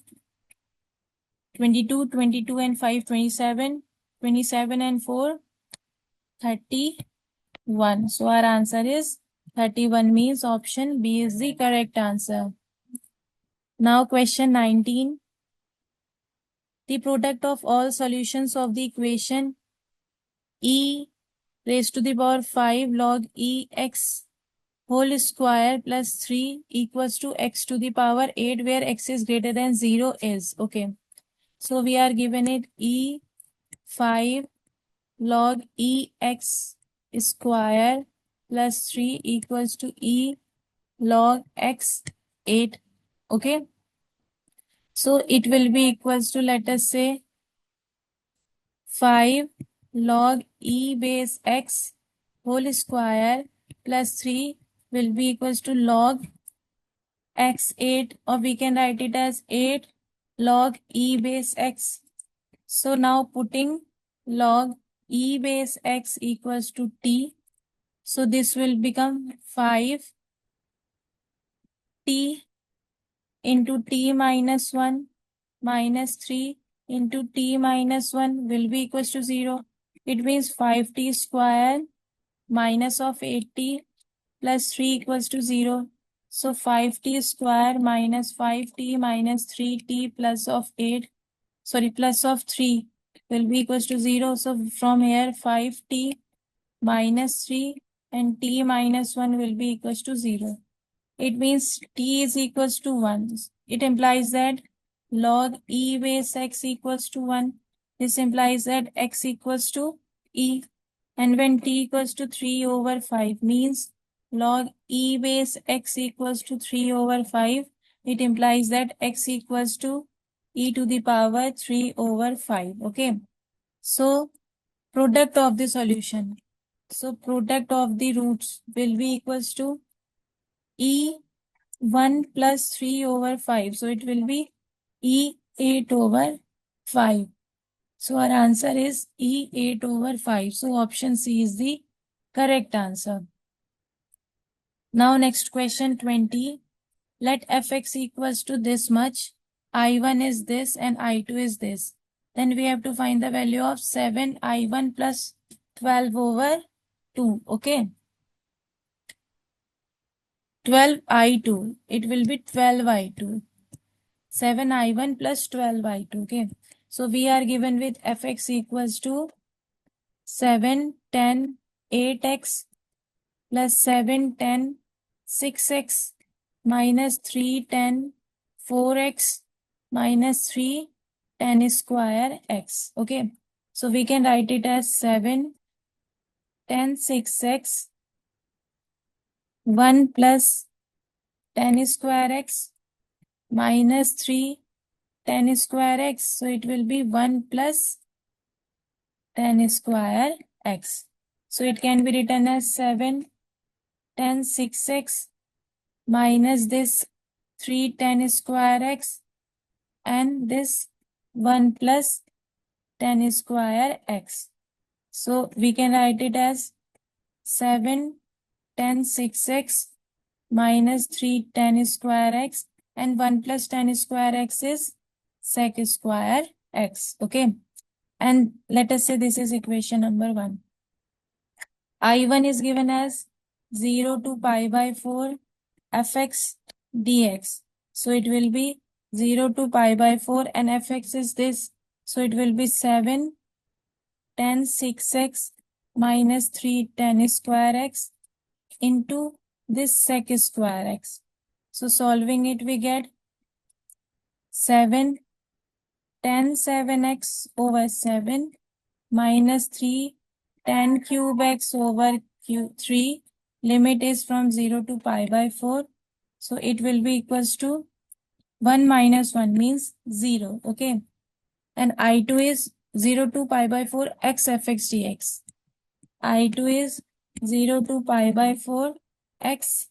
22, 22 and 5, 27, 27 and 4, 31. So our answer is 31, means option B is the correct answer. Now question 19. The product of all solutions of the equation e raised to the power 5 log e x whole square plus 3 equals to x to the power 8, where x is greater than 0 is. Okay. So we are given it e 5 log e x square plus 3 equals to e log x 8. Okay. So it will be equals to, let us say, 5 log e base x whole square plus 3 will be equals to log x8, or we can write it as 8 log e base x. So now putting log e base x equals to t. So this will become 5 t into t minus 1 minus 3 into t minus 1 will be equals to 0. It means 5t square minus of 8t plus 3 equals to 0. So 5t square minus 5t minus 3t plus of 8, plus of 3 will be equals to 0. So from here 5t minus 3 and t minus 1 will be equals to 0. It means t is equals to 1. It implies that log e base x equals to 1. This implies that x equals to e. And when t equals to 3 over 5 means log e base x equals to 3 over 5. It implies that x equals to e to the power 3 over 5. Okay. So product of the solution. So product of the roots will be equals to e 1 plus 3 over 5. So it will be e 8 over 5. So our answer is e 8 over 5. So option C is the correct answer. Now next question 20. Let fx equals to this much. I1 is this and I2 is this. Then we have to find the value of 7I1 plus 12 over 2. Okay. 12I2. It will be 12I2. 7I1 plus 12I2. Okay. So we are given with fx equals to 7, 10, 8x plus 7, 10, 6x minus 3, 10, 4x minus 3, 10 square x. Okay. So we can write it as 7, 10, 6x, 1 plus 10 square x minus 3, 10 square x. So it will be 1 plus 10 square x. So it can be written as 7, 10, 6x minus this 3, 10 square x and this 1 plus 10 square x. So we can write it as 7, 10, 6x minus 3, 10 square x and 1 plus 10 square x is sec square x. Okay. And let us say this is equation number 1. I1 is given as 0 to pi by 4 fx dx. So it will be 0 to pi by 4 and fx is this. So it will be 7, 10, 6x minus 3, 10 square x into this sec square x. So solving it we get 7, 10, 7x over 7 minus 3, 10 cube x over 3. Limit is from 0 to pi by 4. So it will be equals to 1 minus 1 means 0. Okay. And I2 is 0 to pi by 4 x fx dx. I2 is 0 to pi by 4 x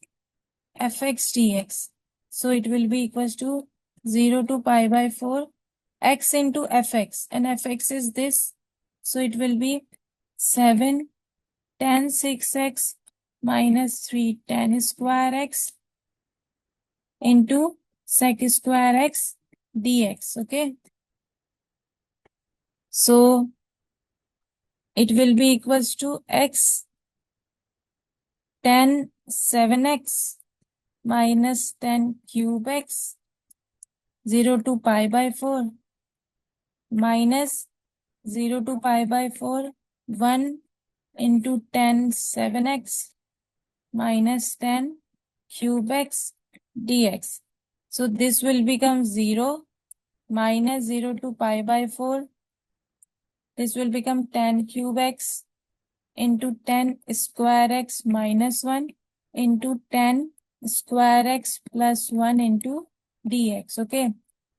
fx dx. So it will be equals to 0 to pi by 4 x into fx. And fx is this. So it will be 7, 10, 6x minus 3, 10 square x into sec square x dx. Okay. So it will be equals to x 10 7x minus 10 cube x 0 to pi by 4 minus 0 to pi by 4 1 into 10 7x minus 10 cube x dx. So this will become 0 minus 0 to pi by 4. This will become 10 cube x into 10 square x minus 1 into 10 square x plus 1 into dx. Okay.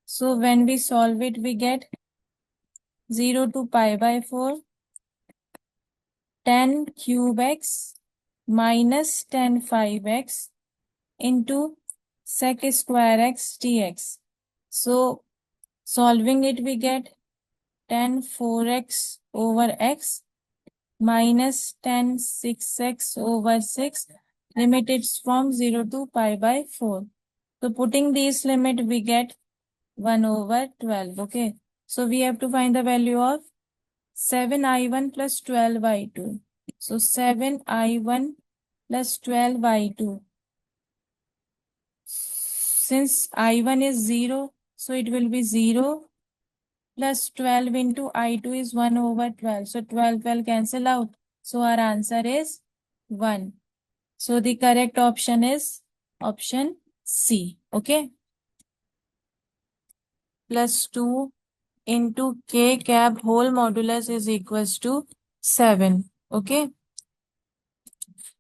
So when we solve it, we get 0 to pi by 4, 10 cube x minus 10 5x into sec square x dx. So solving it, we get 10 4x over x minus 10 6x over 6. Limit is from 0 to pi by 4. So putting this limit, we get 1 over 12. Okay. So we have to find the value of 7I1 plus 12I2. So 7I1 plus 12I2. Since I1 is 0, so it will be 0 plus 12 into I2 is 1 over 12. So 12 will cancel out. So our answer is 1. So the correct option is option C. Okay. Plus 2 into k cap whole modulus is equals to 7. Okay.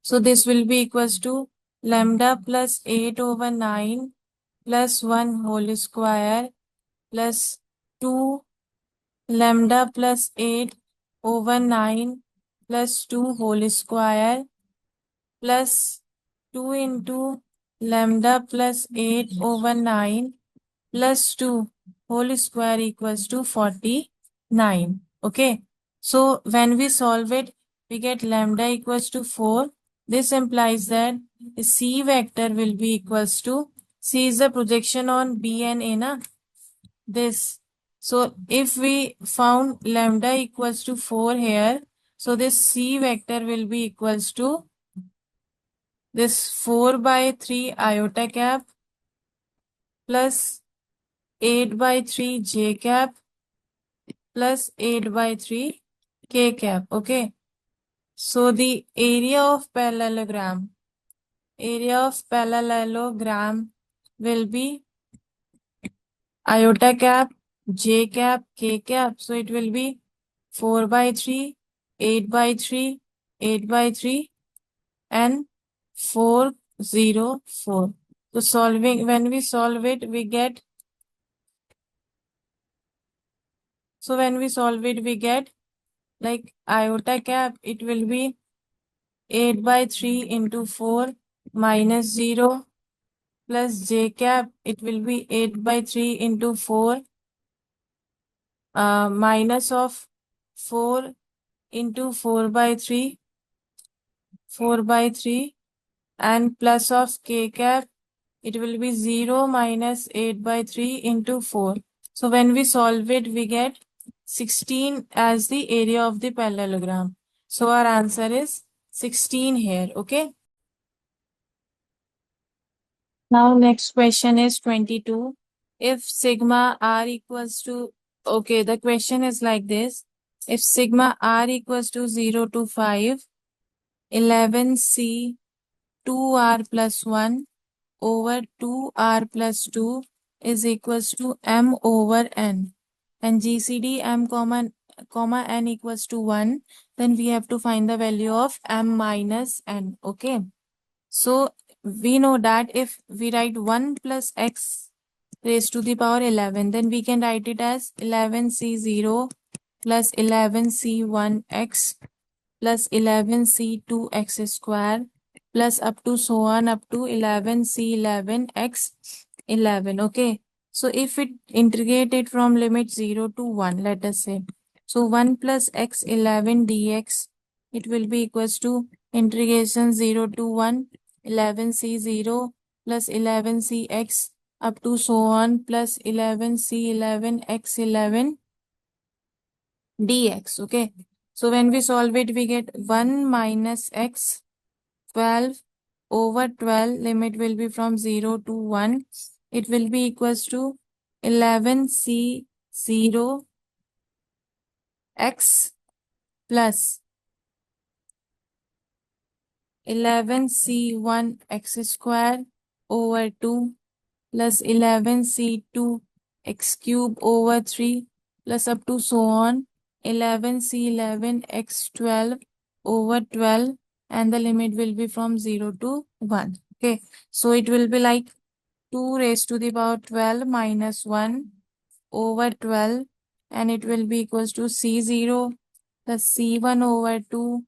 So this will be equals to lambda plus 8 over 9 plus 1 whole square plus 2 lambda plus 8 over 9 plus 2 whole square plus 2 into lambda plus 8 over 9 plus 2 whole square equals to 49. Okay. So when we solve it, we get lambda equals to 4. This implies that the C vector will be equals to, C is the projection on B and A, na? This. So if we found lambda equals to 4 here, so this C vector will be equals to this 4 by 3 iota cap plus 8 by 3 j cap plus 8 by 3 k cap. Okay. So the area of parallelogram will be iota cap, j cap, k cap. So it will be 4 by 3, 8 by 3, 8 by 3 and 4, 0, 4. So when we solve it, we get like iota cap, it will be 8 by 3 into 4 minus 0 plus j cap, it will be 8 by 3 into 4 minus of 4 into 4 by 3 and plus of k cap, it will be 0 minus 8 by 3 into 4. So when we solve it, we get 16 as the area of the parallelogram. So our answer is 16 here. Okay. Now next question is 22. If sigma r equals to, okay, the question is like this. If sigma r equals to 0 to 5, 11c 2r plus 1 over 2r plus 2 is equals to m over n, and GCD m comma n equals to 1, then we have to find the value of m minus n. Okay. So we know that if we write 1 plus x raised to the power 11, then we can write it as 11c0 plus 11c1x plus 11c2x square plus up to so on up to 11c11x11. Okay. So if it integrate it from limit 0 to 1, let us say. So 1 plus x11 dx, it will be equals to integration 0 to 1, 11c0 plus 11cx up to so on plus 11c11x11 dx. Okay. So when we solve it, we get 1 minus x 12 over 12, limit will be from 0 to 1. It will be equals to 11c0 x plus 11c1 x square over 2 plus 11c2 x cube over 3 plus up to so on 11c11 x12 over 12, and the limit will be from 0 to 1. Okay. So it will be like 2 raised to the power 12 minus 1 over 12, and it will be equals to c0 plus c1 over 2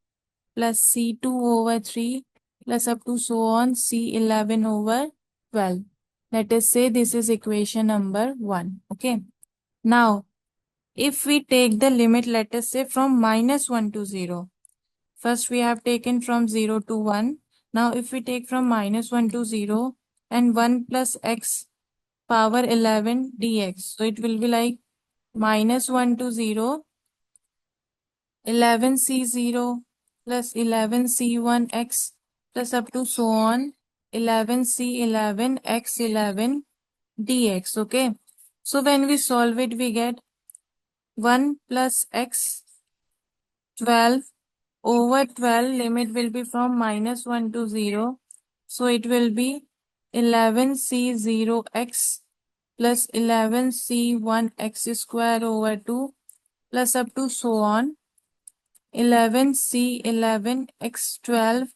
plus c2 over 3 plus up to so on c11 over 12. Let us say this is equation number 1. Okay. Now, if we take the limit, let us say from minus 1 to 0. First, we have taken from 0 to 1. Now, if we take from minus 1 to 0 and 1 plus x power 11 dx. So, it will be like minus 1 to 0, 11c0 plus 11c1x plus up to so on 11c11x11 dx. Okay. So when we solve it, we get 1 plus x 12 over 12, limit will be from minus 1 to 0. So it will be 11c0x plus 11c1x square over 2 plus up to so on 11c11x12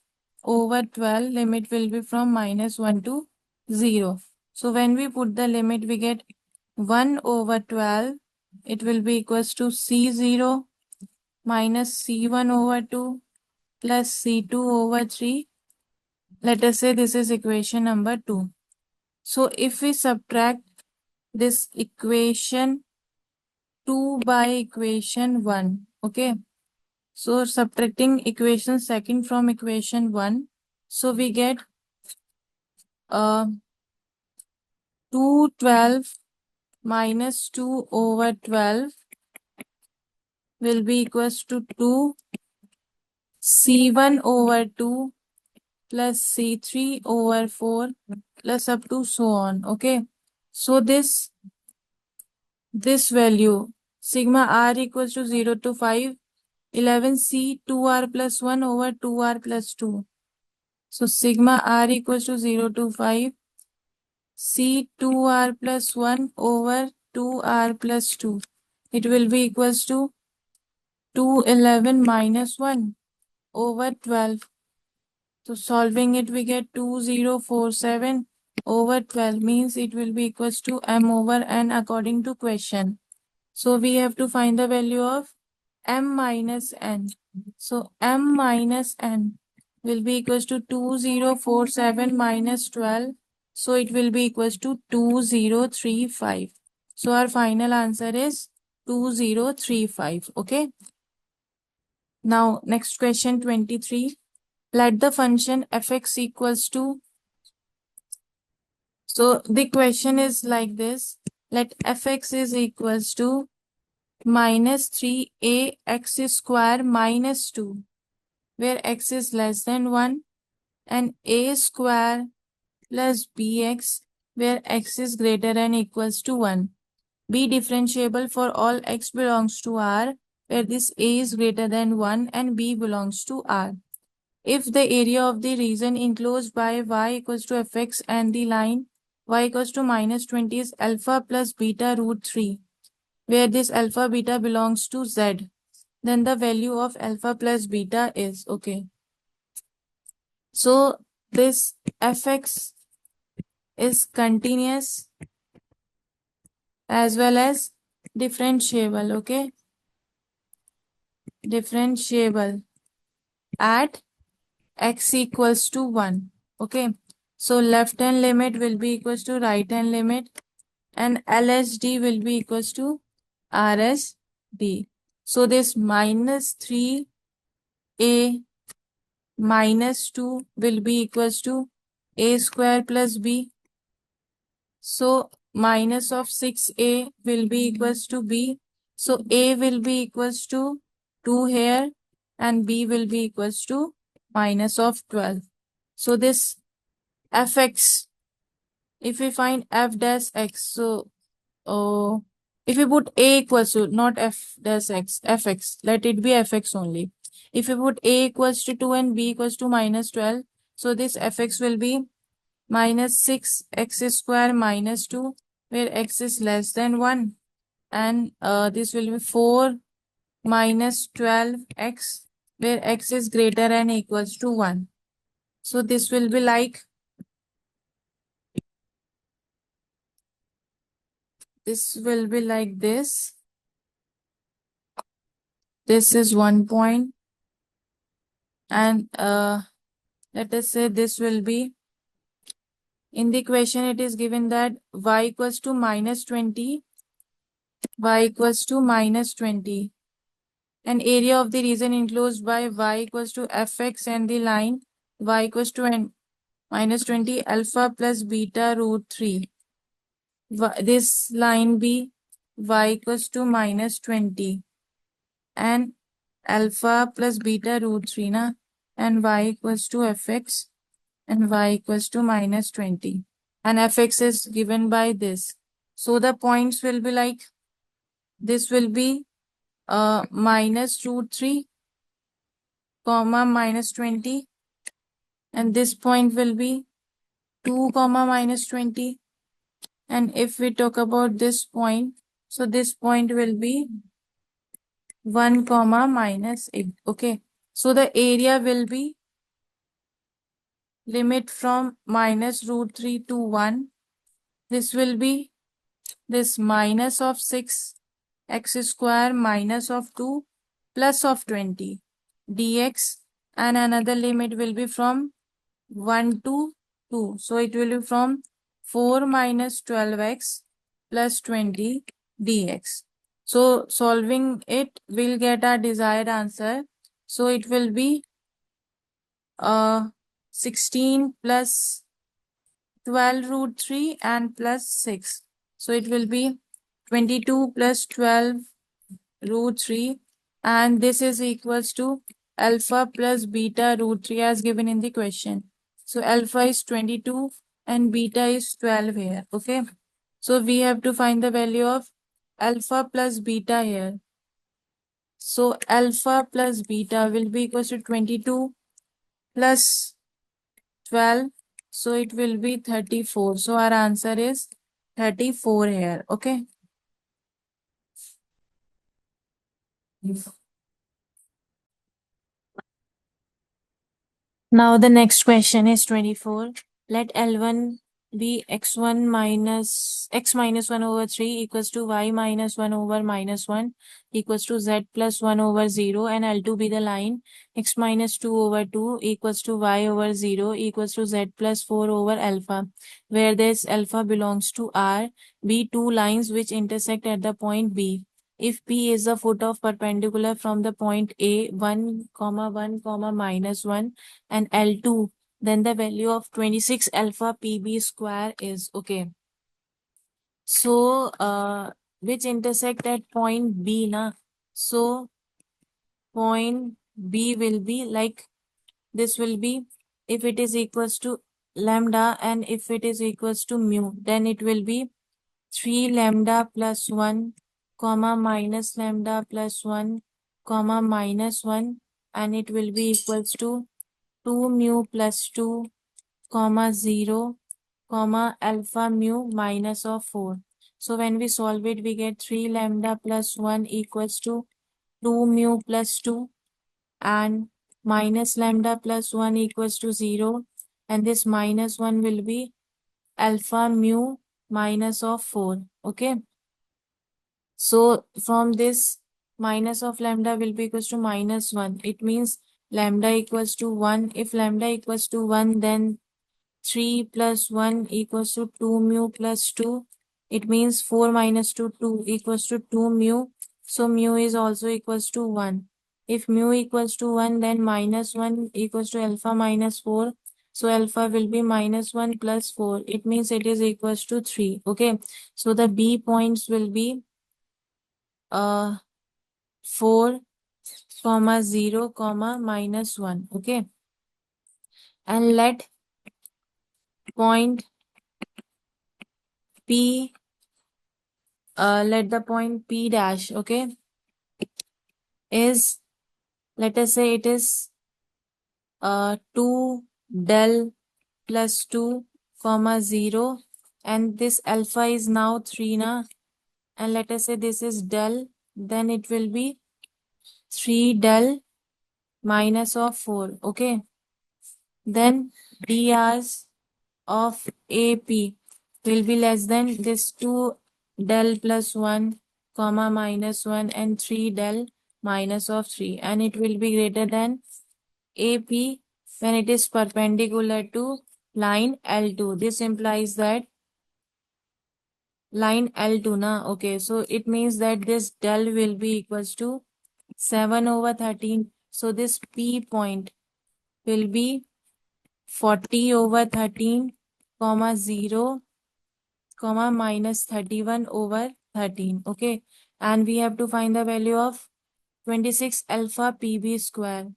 over 12, limit will be from minus 1 to 0. So when we put the limit, we get 1 over 12, it will be equals to C0 minus C1 over 2 plus C2 over 3. Let us say this is equation number 2. So if we subtract this equation 2 by equation 1, okay. So subtracting equation second from equation 1, so we get 212 minus 2 over 12 will be equals to 2 C1 over 2 plus C3 over 4 plus up to so on. Okay. So this value sigma r equals to 0 to 5, 11C 2r plus 1 over 2r plus 2. So sigma r equals to 0 to 5, C 2r plus 1 over 2r plus 2. It will be equals to 211 minus 1 over 12. So solving it, we get 2047 over 12 means it will be equals to m over n according to question. So we have to find the value of m minus n. So m minus n will be equals to 2047 minus 12. So it will be equals to 2035. So our final answer is 2035. Okay. Now next question 23. Let the function fx equals to. So the question is like this. Let fx is equals to minus 3ax square minus 2, where x is less than 1, and a square plus bx, where x is greater than equals to 1. Be differentiable for all x belongs to R, where this a is greater than 1 and b belongs to R. If the area of the region enclosed by y equals to fx and the line y equals to minus 20 is alpha plus beta root 3, where this alpha beta belongs to z, then the value of alpha plus beta is, okay. So this fx is continuous as well as differentiable, okay. Differentiable at x equals to 1, okay. So left hand limit will be equals to right hand limit, and LSD will be equals to RSD. So this minus 3a minus 2 will be equals to a square plus b. So minus of 6a will be equals to b. So a will be equals to 2 here and b will be equals to minus of 12. So this fx, if we find f dash x, so if we put a equals to, not f dash x, fx, let it be fx only. If we put a equals to 2 and b equals to minus 12, so this fx will be minus 6x square minus 2, where x is less than 1, and this will be 4 minus 12x, where x is greater than equals to 1. So this will be like, this will be like this. This is 1 point, and let us say this will be, in the equation it is given that y equals to minus 20, y equals to minus 20, and area of the region enclosed by y equals to fx and the line y equals to minus 20 alpha plus beta root 3. This line be y equals to minus 20 and alpha plus beta root 3 na, and y equals to fx and y equals to minus 20, and fx is given by this. So the points will be like, this will be minus root 3 comma minus 20, and this point will be 2 comma minus 20, and if we talk about this point, so this point will be 1 comma minus 8, okay. So the area will be limit from minus root 3 to 1. This will be this minus of 6 x square minus of 2 plus of 20 dx, and another limit will be from 1 to 2. So it will be from 4 minus 12x plus 20 dx. So solving it will get our desired answer. So it will be 16 plus 12 root 3 and plus 6. So it will be 22 plus 12 root 3, and this is equals to alpha plus beta root 3 as given in the question. So alpha is 22 and beta is 12 here. Okay. So we have to find the value of alpha plus beta here. So alpha plus beta will be equals to 22 plus 12. So it will be 34. So our answer is 34 here. Okay. Now the next question is 24. Let L1 be x1 minus x minus 1 over 3 equals to y minus 1 over minus 1 equals to z plus 1 over 0, and L2 be the line x minus 2 over 2 equals to y over 0 equals to z plus 4 over alpha, where this alpha belongs to R. Be two lines which intersect at the point B. If P is the foot of perpendicular from the point A 1, 1, minus 1 and L2, then the value of 26 alpha PB square is okay. So, which intersect at point B, na? So, point B will be like this will be if it is equals to lambda and if it is equals to mu, then it will be 3 lambda plus 1, comma minus lambda plus 1, comma minus 1, and it will be equals to 2 mu plus 2, comma 0, comma alpha mu minus of 4. So when we solve it, we get 3 lambda plus 1 equals to 2 mu plus 2, and minus lambda plus 1 equals to 0, and this minus 1 will be alpha mu minus of 4. Okay. So from this, minus of lambda will be equals to minus 1. It means lambda equals to 1. If lambda equals to 1, then 3 plus 1 equals to 2 mu plus 2. It means 4 minus 2 equals to 2 mu. So mu is also equals to 1. If mu equals to 1, then minus 1 equals to alpha minus 4. So alpha will be minus 1 plus 4. It means it is equals to 3. Okay. So the B points will be 4, comma 0, comma minus 1. Okay. And let point P let the point P dash, okay, is, let us say it is 2 del plus 2, comma 0, and this alpha is now 3 na, and let us say this is del, then it will be 3 del minus of 4. Okay. Then drs of AP will be less than this 2 del plus 1, comma minus 1 and 3 del minus of 3, and it will be greater than AP when it is perpendicular to line L2. This implies that line L2 na. Okay, so it means that this del will be equals to 7 over 13. So this P point will be 40 over 13, comma 0, comma minus 31 over 13. Okay. And we have to find the value of 26 alpha PB square.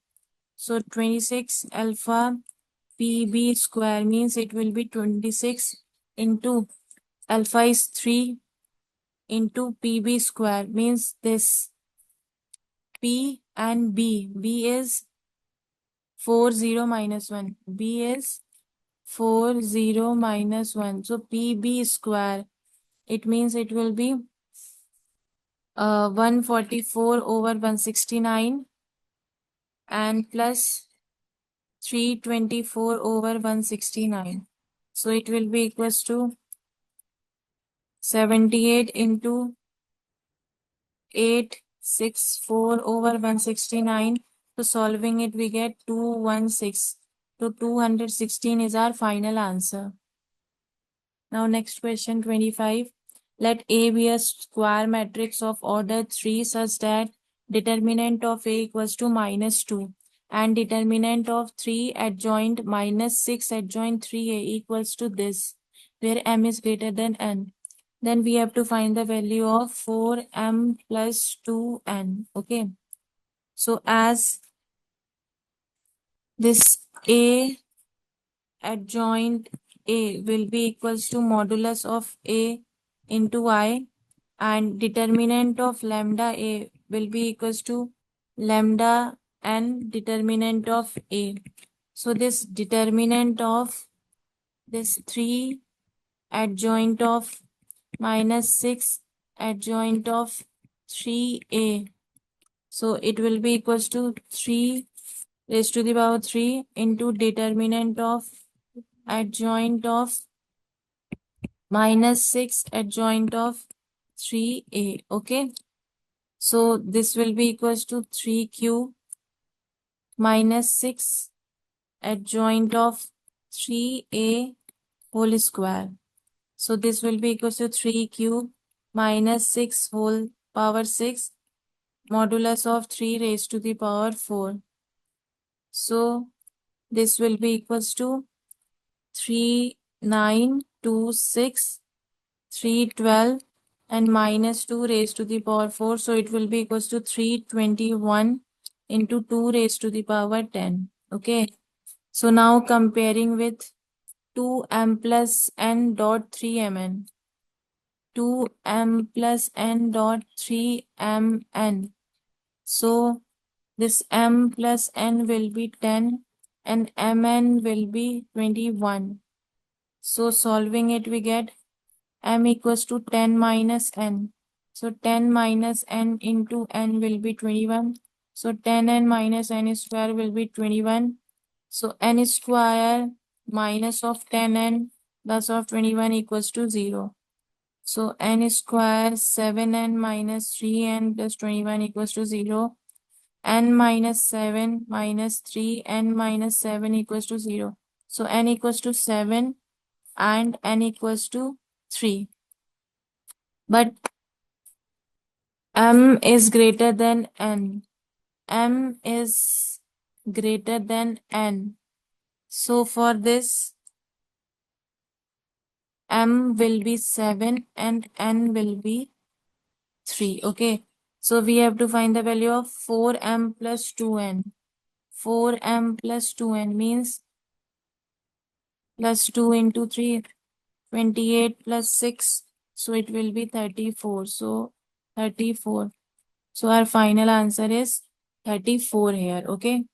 So 26 alpha PB square means it will be 26 into alpha is 3 into PB square means this P and B. B is 40 minus 1. B is 40 minus 1. So PB square, it means it will be 144 over 169 and plus 324 over 169. So it will be equals to 78 into 864 over 169. So solving it, we get 216. So 216 is our final answer. Now next question 25. Let A be a square matrix of order 3 such that determinant of A equals to -2 and determinant of 3 adjoint -6 adjoint 3A equals to this, where M is greater than N. Then we have to find the value of 4M plus 2N. Okay. So as this A adjoint A will be equals to modulus of A into I, and determinant of lambda A will be equals to lambda N determinant of A. So this determinant of this 3 adjoint of -6 adjoint of 3A. So it will be equals to 3 raised to the power 3 into determinant of adjoint of -6 adjoint of 3A. Okay. So this will be equals to 3Q -6 adjoint of 3A whole square. So this will be equals to 3Q -6 whole power 6 modulus of 3 raised to the power 4. So this will be equals to 3926 312 and -2 raised to the power 4. So it will be equals to 321 into 2 raised to the power 10. Okay. So now comparing with 2m plus n dot 3mn. 2m plus n dot 3mn. So this m plus n will be 10 and mn will be 21. So solving it, we get m equals to 10 minus n. So 10 minus n into n will be 21. So 10n minus n square will be 21. So n square minus of 10n plus of 21 equals to 0. So n square 7n minus 3n plus 21 equals to 0. N minus 7 minus 3, n minus 7 equals to 0. So n equals to 7 and n equals to 3. But m is greater than n. M is greater than n. So for this, m will be 7 and n will be 3. Okay. So we have to find the value of 4m plus 2n. 4m plus 2n means plus 2 into 3, 28 plus 6. So it will be 34. So 34. So our final answer is 34 here. Okay.